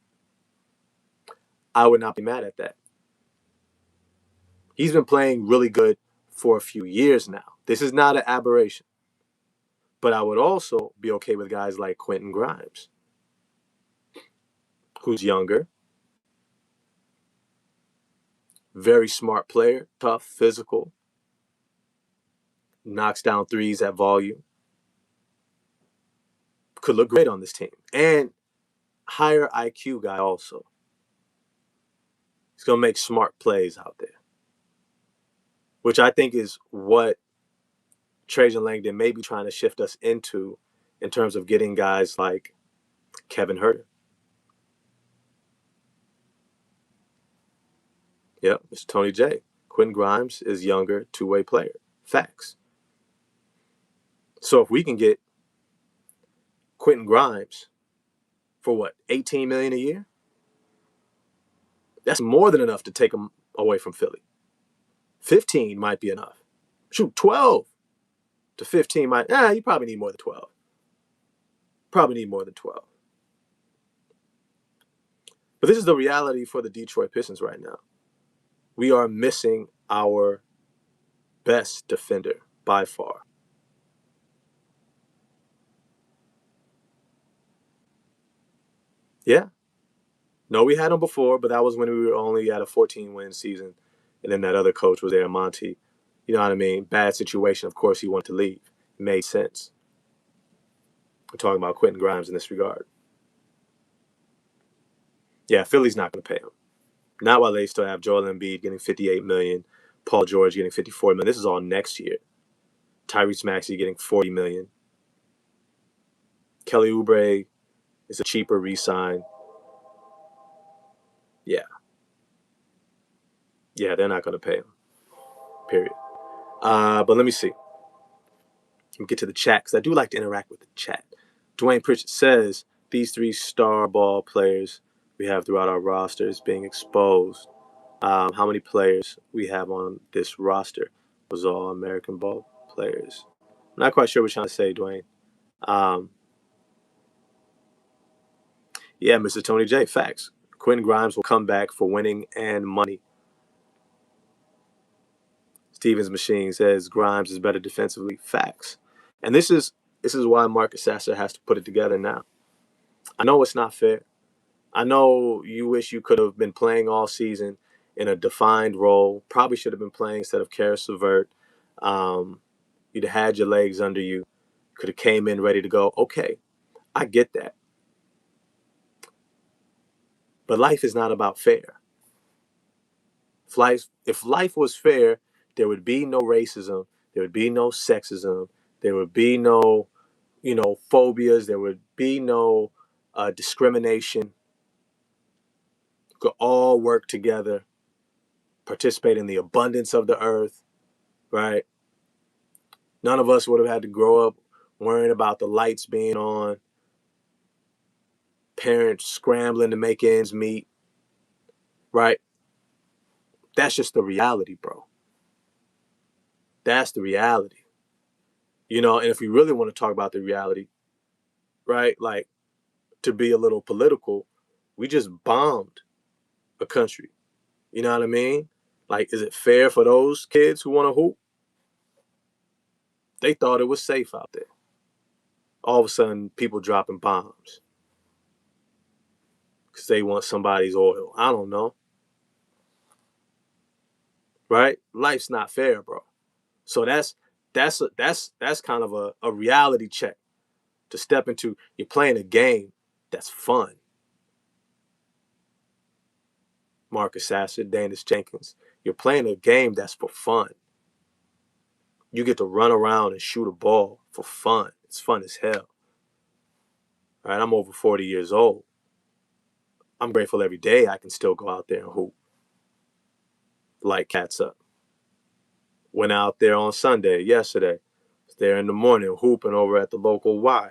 I would not be mad at that. He's been playing really good for a few years now. This is not an aberration. But I would also be okay with guys like Quentin Grimes, who's younger, very smart player, tough, physical, knocks down threes at volume, could look great on this team. And higher IQ guy also. He's going to make smart plays out there, which I think is what Trajan Langdon may be trying to shift us into in terms of getting guys like Kevin Huerter. Yep, Mr. Tony J. Quentin Grimes is younger, two-way player. Facts. So if we can get Quentin Grimes for what, $18 million a year? That's more than enough to take him away from Philly. 15 might be enough. Shoot, 12 to 15 might. You probably need more than 12. Probably need more than 12. But this is the reality for the Detroit Pistons right now. We are missing our best defender by far. Yeah. No, we had him before, but that was when we were only at a 14-win season. And then that other coach was there, Monty. You know what I mean? Bad situation. Of course, he wanted to leave. It made sense. We're talking about Quentin Grimes in this regard. Yeah, Philly's not going to pay him. Not while they still have Joel Embiid getting $58 million, Paul George getting $54 million. This is all next year. Tyrese Maxey getting $40 million. Kelly Oubre is a cheaper re-sign. Yeah. Yeah, they're not going to pay him. Period. But let me see. Let me get to the chat because I do like to interact with the chat. Dwayne Pritchett says these three star ball players we have throughout our roster is being exposed. How many players we have on this roster was all American ball players. I'm not quite sure what you're trying to say, Dwayne. Yeah, Mr. Tony J. Facts. Quentin Grimes will come back for winning and money. Stevens Machine says Grimes is better defensively. Facts. And this is why Marcus Sasser has to put it together now. I know it's not fair. I know you wish you could have been playing all season in a defined role. Probably should have been playing instead of Karis LeVert. Um, you'd have had your legs under you. Could have came in ready to go. Okay, I get that. But life is not about fair. If life was fair, there would be no racism. There would be no sexism. There would be no, phobias. There would be no discrimination. We could all work together, participate in the abundance of the earth, right? None of us would have had to grow up worrying about the lights being on, parents scrambling to make ends meet, right? That's just the reality, bro. That's the reality. And if we really want to talk about the reality, right? Like, to be a little political, we just bombed a country. You know what I mean? Like, is it fair for those kids who want to hoop? They thought it was safe out there. All of a sudden, people dropping bombs because they want somebody's oil. I don't know, right? Life's not fair, bro. So that's kind of a reality check to step into. You're playing a game that's fun. Marcus Sasser, Danis Jenkins. You're playing a game that's for fun. You get to run around and shoot a ball for fun. It's fun as hell. All right, I'm over 40 years old. I'm grateful every day I can still go out there and hoop. Light cats up. Went out there on Sunday, yesterday. Was there in the morning hooping over at the local Y.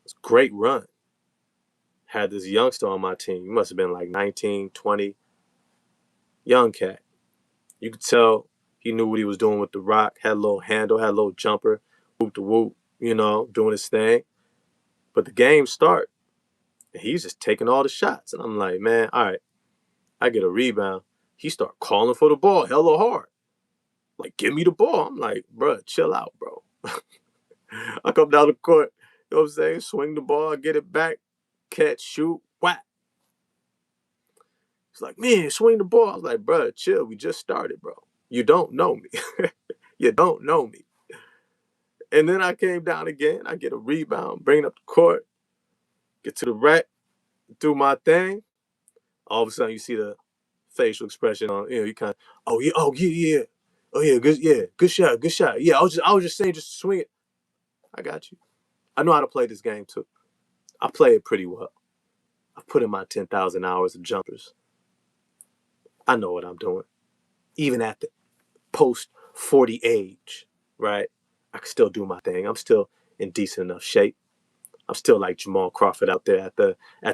It's a great run. Had this youngster on my team. He must have been like 19, 20. Young cat. You could tell he knew what he was doing with the rock. Had a little handle, had a little jumper. Whoop the whoop, doing his thing. But the game start, and he's just taking all the shots. And I'm like, man, all right. I get a rebound. He start calling for the ball hella hard. Like, give me the ball. I'm like, bro, chill out, bro. I come down the court, you know what I'm saying? Swing the ball, get it back, catch, shoot, whack. He's like, man, swing the ball. I was like, bro, chill. We just started, bro. You don't know me. You don't know me. And then I came down again. I get a rebound, bring it up the court, get to the rack, do my thing. All of a sudden, you see the facial expression on, you kind of, oh yeah, yeah, oh yeah, good shot, good shot. Yeah, I was just saying, just swing it. I got you. I know how to play this game too. I play it pretty well. I've put in my 10,000 hours of jumpers. I know what I'm doing. Even at the post 40 age, right? I can still do my thing. I'm still in decent enough shape. I'm still like Jamal Crawford out there at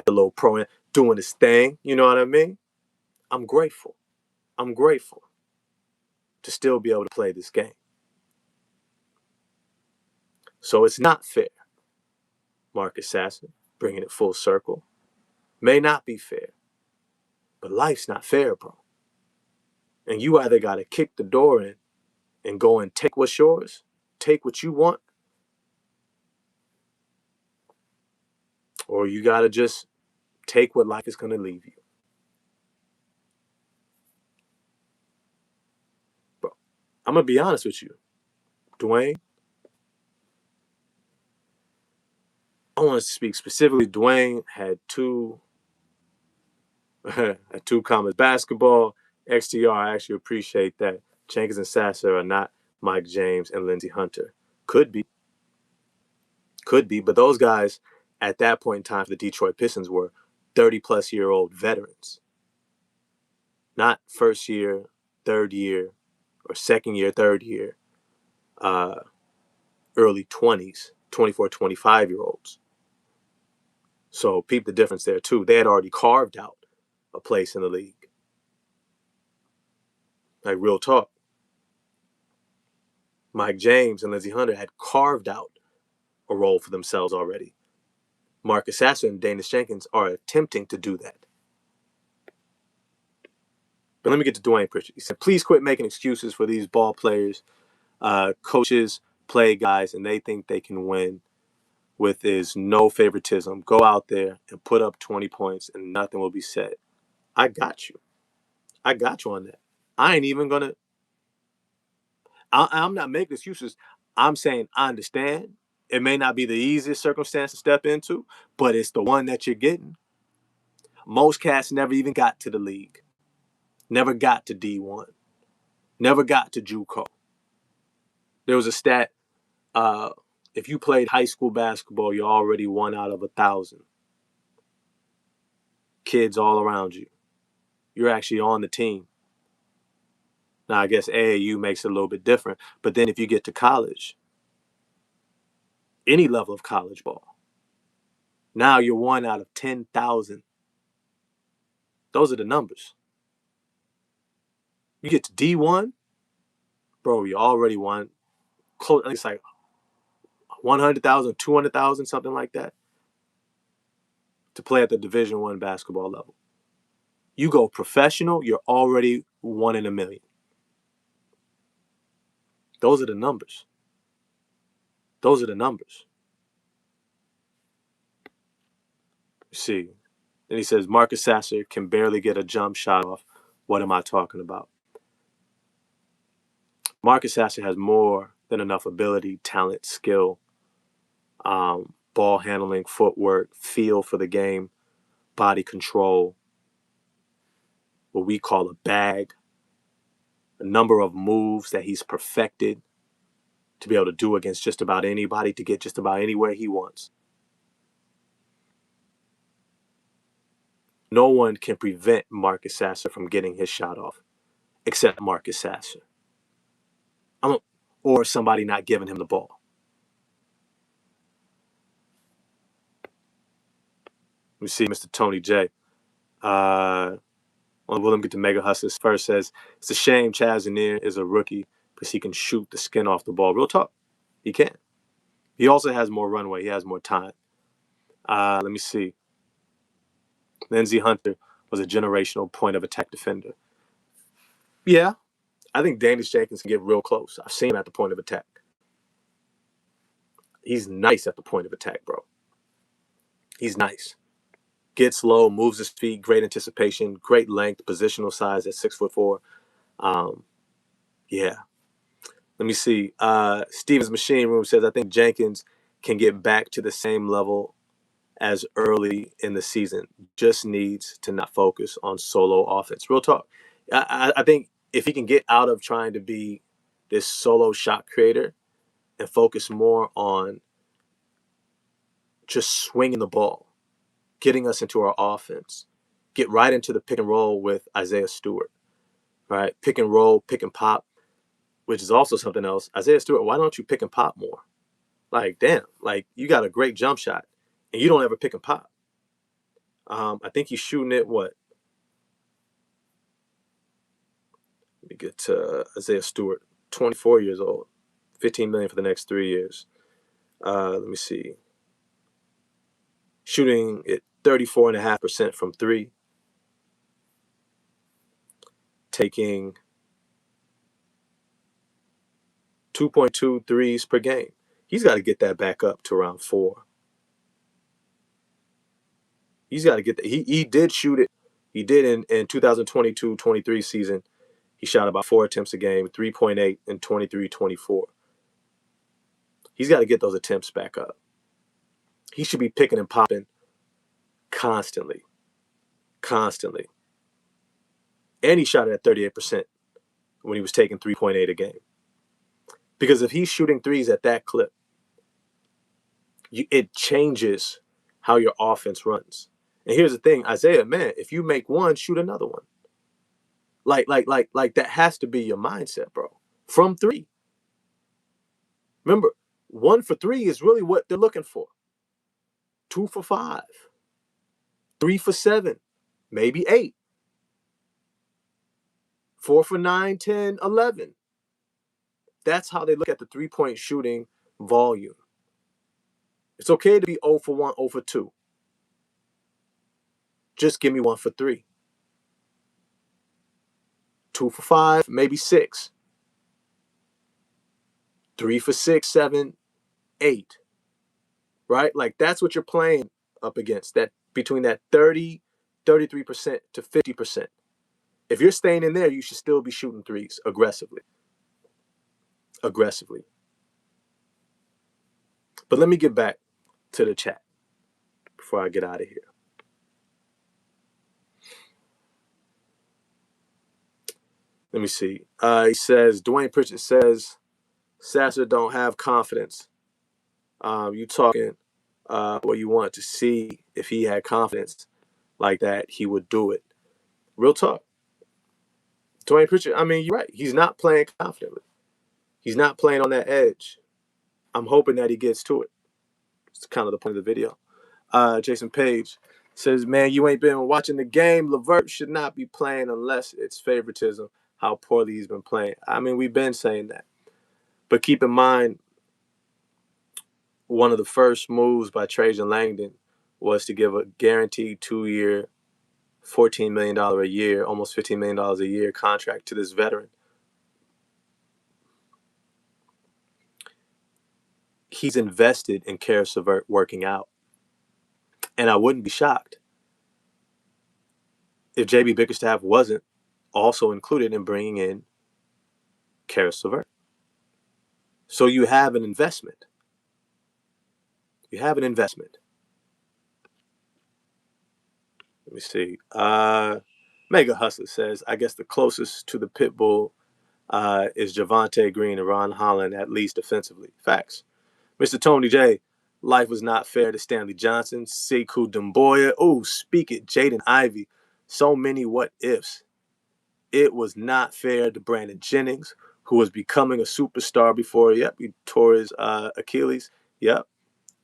the low pro doing his thing. You know what I mean? I'm grateful. I'm grateful to still be able to play this game. So it's not fair, Marcus Sasser, bringing it full circle. May not be fair, but life's not fair, bro. And you either got to kick the door in and go and take what's yours, take what you want, or you got to just take what life is going to leave you. Bro, I'm going to be honest with you. Dwayne, I want to speak specifically. Dwayne had two had two comments. Basketball, XTR, I actually appreciate that. Jenkins and Sasser are not Mike James and Lindsey Hunter. Could be. Could be. But those guys at that point in time for the Detroit Pistons were 30-plus-year-old veterans. Not first year, third year, or second year, third year, uh, early 20s, 24, 25-year-olds. So peep the difference there too. They had already carved out a place in the league. Like, real talk. Mike James and Lindsey Hunter had carved out a role for themselves already. Marcus Sasser and Danius Jenkins are attempting to do that. But let me get to Dwayne Pritchard. He said, please quit making excuses for these ball players. Coaches play guys and they think they can win with is no favoritism. Go out there and put up 20 points and nothing will be said. I got you. I got you on that. I ain't even going to, I'm not making excuses. I'm saying I understand. It may not be the easiest circumstance to step into, but it's the one that you're getting. Most cats never even got to the league, never got to D1, never got to JUCO. There was a stat, uh, if you played high school basketball, you're already 1 out of 1,000 kids all around you. You're actually on the team. Now, I guess AAU makes it a little bit different. But then if you get to college, any level of college ball, now you're 1 out of 10,000. Those are the numbers. You get to D1, bro, you already won. Close, it's like 100,000, 200,000, something like that, to play at the Division I basketball level. You go professional, you're already 1 in a million. Those are the numbers. Those are the numbers. You see. And he says, Marcus Sasser can barely get a jump shot off. What am I talking about? Marcus Sasser has more than enough ability, talent, skill, ball handling, footwork, feel for the game, body control, what we call a bag, a number of moves that he's perfected to be able to do against just about anybody, to get just about anywhere he wants. No one can prevent Marcus Sasser from getting his shot off, except Marcus Sasser. Or somebody not giving him the ball. We see Mr. Tony J. Let him get to Mega Hustlers first. Says, it's a shame Chaz Zanir is a rookie because he can shoot the skin off the ball. Real talk. He can. He also has more runway. He has more time. Let me see. Lindsey Hunter was a generational point of attack defender. Yeah, I think Danius Jenkins can get real close. I've seen him at the point of attack. He's nice at the point of attack, bro. He's nice. Gets low, moves his feet, great anticipation, great length, positional size at 6'4". Yeah. Let me see. Steven's Machine Room says, I think Jenkins can get back to the same level as early in the season. Just needs to not focus on solo offense. Real talk. I think if he can get out of trying to be this solo shot creator and focus more on just swinging the ball, getting us into our offense, get right into the pick and roll with Isaiah Stewart, right? Pick and roll, pick and pop, which is also something else. Isaiah Stewart, why don't you pick and pop more? Like, damn, like you got a great jump shot and you don't ever pick and pop. I think he's shooting it, what? Let me get to Isaiah Stewart, 24 years old, 15 million for the next 3 years. Let me see. Shooting at 34.5% from three, taking 2.2 threes per game. He's got to get that back up to around 4. He's got to get that. He did shoot it. He did in 2022-23 season. He shot about 4 attempts a game, 3.8 and 23-24. He's got to get those attempts back up. He should be picking and popping constantly. Constantly. And he shot it at 38% when he was taking 3.8 a game. Because if he's shooting threes at that clip, it changes how your offense runs. And here's the thing, Isaiah, man, if you make one, shoot another one. Like that has to be your mindset, bro. From three. Remember, 1 for 3 is really what they're looking for. 2 for 5. 3 for 7. Maybe 8. 4 for 9, 10, 11. That's how they look at the 3-point shooting volume. It's okay to be 0 for 1, 0 for 2. Just give me 1 for 3. 2 for 5, maybe 6. 3 for 6, 7, 8. Right? Like that's what you're playing up against. That between that 30, 33% to 50%. If you're staying in there, you should still be shooting threes aggressively. Aggressively. But let me get back to the chat before I get out of here. Let me see. He says, Dwayne Pritchett says, Sasser don't have confidence. You talking what you want to see. If he had confidence like that, he would do it. Real talk. Dwayne Pritchett, I mean, you're right. He's not playing confidently. He's not playing on that edge. I'm hoping that he gets to it. It's kind of the point of the video. Jason Page says, man, you ain't been watching the game. LeVert should not be playing unless it's favoritism, how poorly he's been playing. I mean, we've been saying that. But keep in mind, one of the first moves by Trajan Langdon was to give a guaranteed 2-year, $14 million a year, almost $15 million a year contract to this veteran. He's invested in Karis LeVert working out. And I wouldn't be shocked if JB Bickerstaff wasn't also included in bringing in Karis LeVert. So you have an investment. You have an investment. Let me see. Mega Hustler says, I guess the closest to the pit bull is Javonte Green and Ron Holland, at least defensively. Facts. Mr. Tony J, life was not fair to Stanley Johnson, Sekou Doumbouya. Oh, speak it, Jaden Ivey. So many what ifs. It was not fair to Brandon Jennings, who was becoming a superstar before, he tore his Achilles. Yep.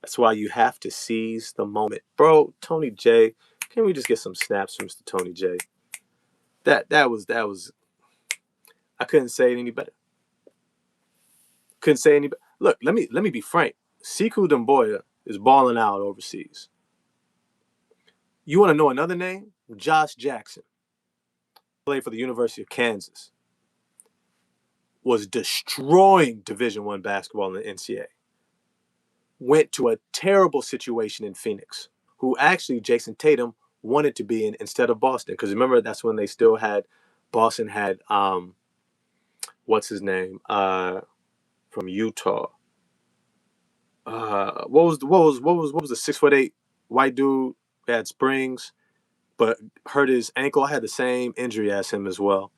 That's why you have to seize the moment. Bro, Tony J, can we just get some snaps from Mr. Tony J? That was I couldn't say it any better. Couldn't say any better. Look, let me be frank. Sekou Doumbouya is balling out overseas. You want to know another name? Josh Jackson. Played for the University of Kansas. Was destroying Division I basketball in the NCAA. Went to a terrible situation in Phoenix, who actually Jason Tatum wanted to be in instead of Boston. Because remember, that's when they still had, Boston had, what's his name, from Utah. What was the 6'8" white dude? Had Springs, but hurt his ankle. I had the same injury as him as well.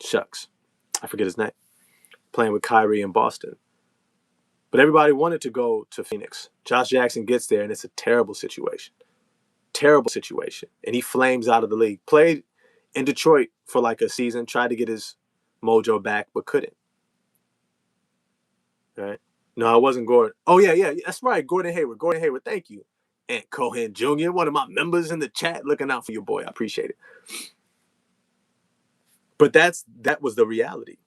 Shucks, I forget his name. Playing with Kyrie in Boston. But everybody wanted to go to Phoenix. Josh Jackson gets there, and it's a terrible situation. Terrible situation. And he flames out of the league. Played in Detroit for like a season, tried to get his mojo back, but couldn't. Right? No, it wasn't Gordon. Oh, yeah, that's right. Gordon Hayward, thank you. And Cohen Jr., one of my members in the chat, looking out for your boy. I appreciate it. But that was the reality.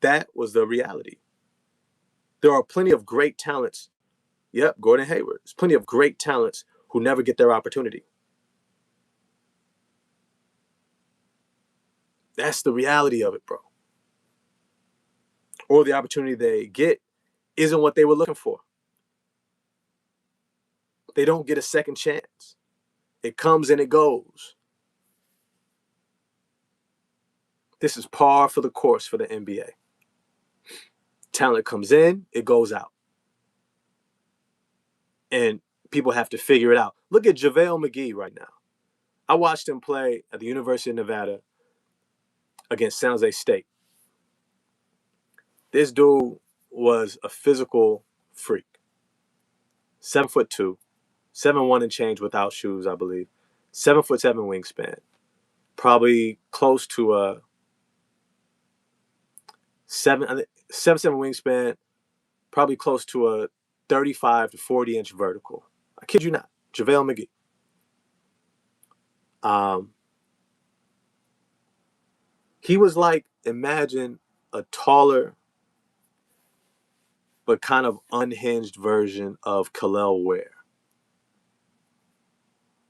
That was the reality. There are plenty of great talents. Yep, Gordon Hayward. There's plenty of great talents who never get their opportunity. That's the reality of it, bro. Or the opportunity they get isn't what they were looking for. They don't get a second chance. It comes and it goes. This is par for the course for the NBA. Talent comes in, it goes out. And people have to figure it out. Look at JaVale McGee right now. I watched him play at the University of Nevada against San Jose State. This dude was a physical freak. 7'2", 7'1" and change without shoes, I believe. 7'7" wingspan. Probably close to a 7'7" wingspan. Probably close to a 35 to 40-inch vertical. I kid you not. JaVale McGee. He was like, imagine a taller but kind of unhinged version of Khalil Ware.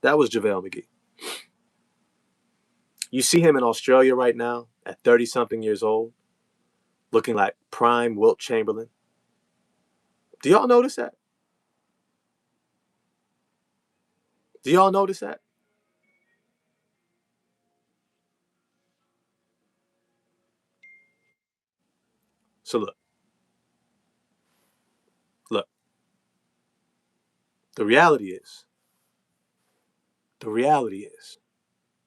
That was JaVale McGee. You see him in Australia right now at 30 something years old, looking like prime Wilt Chamberlain. Do y'all notice that? Do y'all notice that? So look, the reality is, the reality is,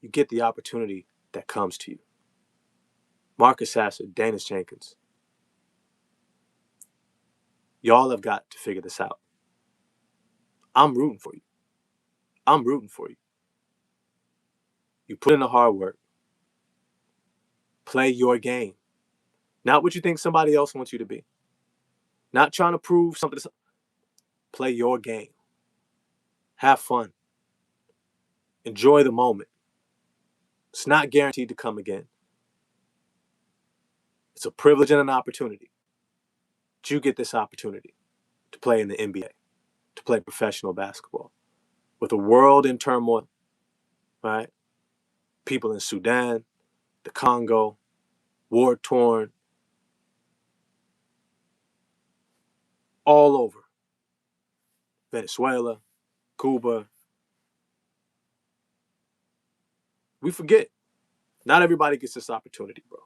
you get the opportunity that comes to you. Marcus Sasser, Danis Jenkins, y'all have got to figure this out. I'm rooting for you. I'm rooting for you. You put in the hard work. Play your game. Not what you think somebody else wants you to be. Not trying to prove something. Play your game. Have fun. Enjoy the moment. It's not guaranteed to come again. It's a privilege and an opportunity. But you get this opportunity to play in the NBA, to play professional basketball. With the world in turmoil, right? People in Sudan, the Congo, war torn, all over. Venezuela, Cuba. We forget. Not everybody gets this opportunity, bro.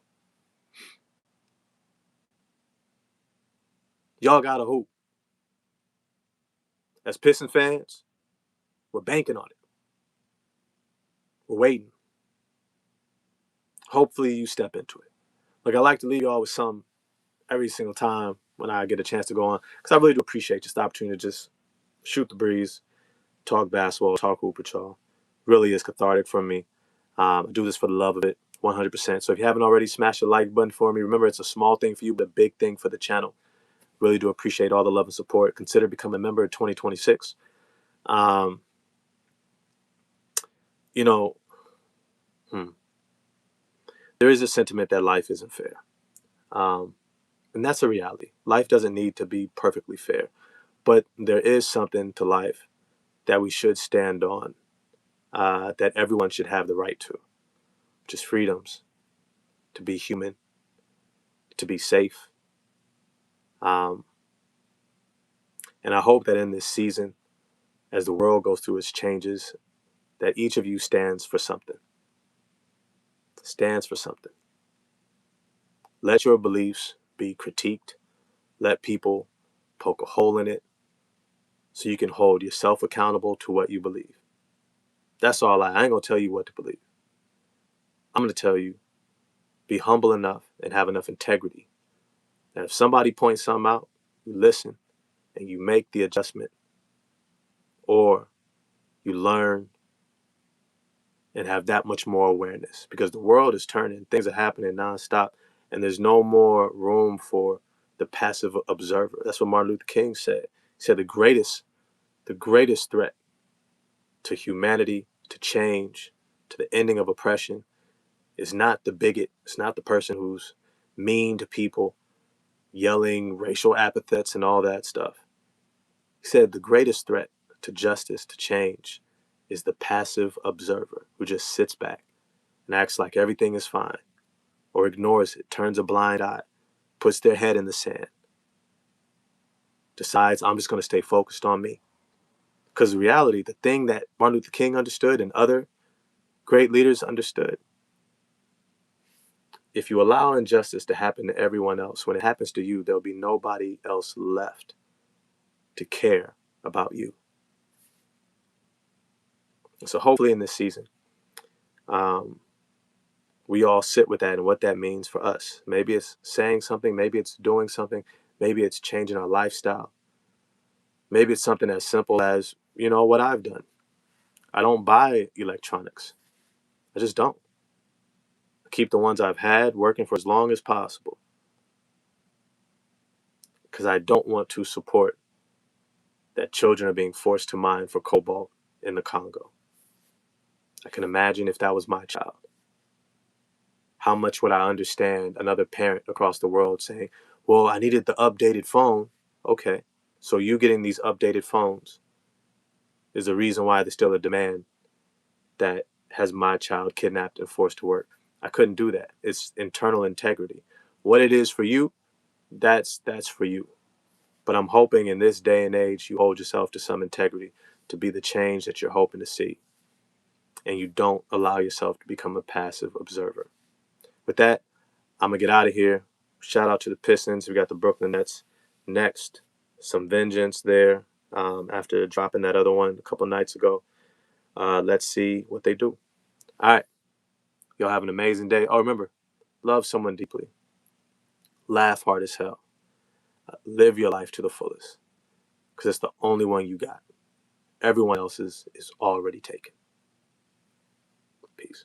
Y'all got to hoop. As Piston fans, we're banking on it. We're waiting. Hopefully you step into it. Like I like to leave y'all with some every single time when I get a chance to go on, because I really do appreciate just the opportunity to just shoot the breeze, talk basketball, talk hoop with y'all. Really is cathartic for me. I do this for the love of it, 100%. So if you haven't already, smash the like button for me. Remember, it's a small thing for you, but a big thing for the channel. Really do appreciate all the love and support. Consider becoming a member in 2026. Um, you know, there is a sentiment that life isn't fair. And that's a reality. Life doesn't need to be perfectly fair, but there is something to life that we should stand on, that everyone should have the right to, which is freedoms, to be human, to be safe. Um, and I hope that in this season, as the world goes through its changes, that each of you stands for something. Stands for something. Let your beliefs be critiqued. Let people poke a hole in it so you can hold yourself accountable to what you believe. That's all I ain't going to tell you what to believe. I'm going to tell you, be humble enough and have enough integrity that if somebody points something out, you listen and you make the adjustment, or you learn and have that much more awareness, because the world is turning, things are happening nonstop, and there's no more room for the passive observer. That's what Martin Luther King said. He said the greatest threat to humanity, to change, to the ending of oppression is not the bigot. It's not the person who's mean to people, yelling racial epithets and all that stuff. He said the greatest threat to justice, to change, is the passive observer who just sits back and acts like everything is fine, or ignores it, turns a blind eye, puts their head in the sand, decides, I'm just going to stay focused on me. Because in reality, the thing that Martin Luther King understood and other great leaders understood, if you allow injustice to happen to everyone else, when it happens to you, there'll be nobody else left to care about you. And so hopefully in this season, we all sit with that and what that means for us. Maybe it's saying something, maybe it's doing something, maybe it's changing our lifestyle. Maybe it's something as simple as, what I've done. I don't buy electronics. I just don't. I keep the ones I've had working for as long as possible, because I don't want to support that children are being forced to mine for cobalt in the Congo. I can imagine if that was my child. How much would I understand another parent across the world saying, well, I needed the updated phone. Okay, so you getting these updated phones is the reason why there's still a demand that has my child kidnapped and forced to work. I couldn't do that. It's internal integrity. What it is for you, that's for you. But I'm hoping in this day and age you hold yourself to some integrity to be the change that you're hoping to see, and you don't allow yourself to become a passive observer. With that, I'm gonna get out of here. Shout out to the Pistons. We got the Brooklyn Nets next. Some vengeance there after dropping that other one a couple nights ago. Let's see what they do. All right, y'all have an amazing day. Oh, remember, love someone deeply, laugh hard as hell, live your life to the fullest, because it's the only one you got. Everyone else's is already taken. Peace.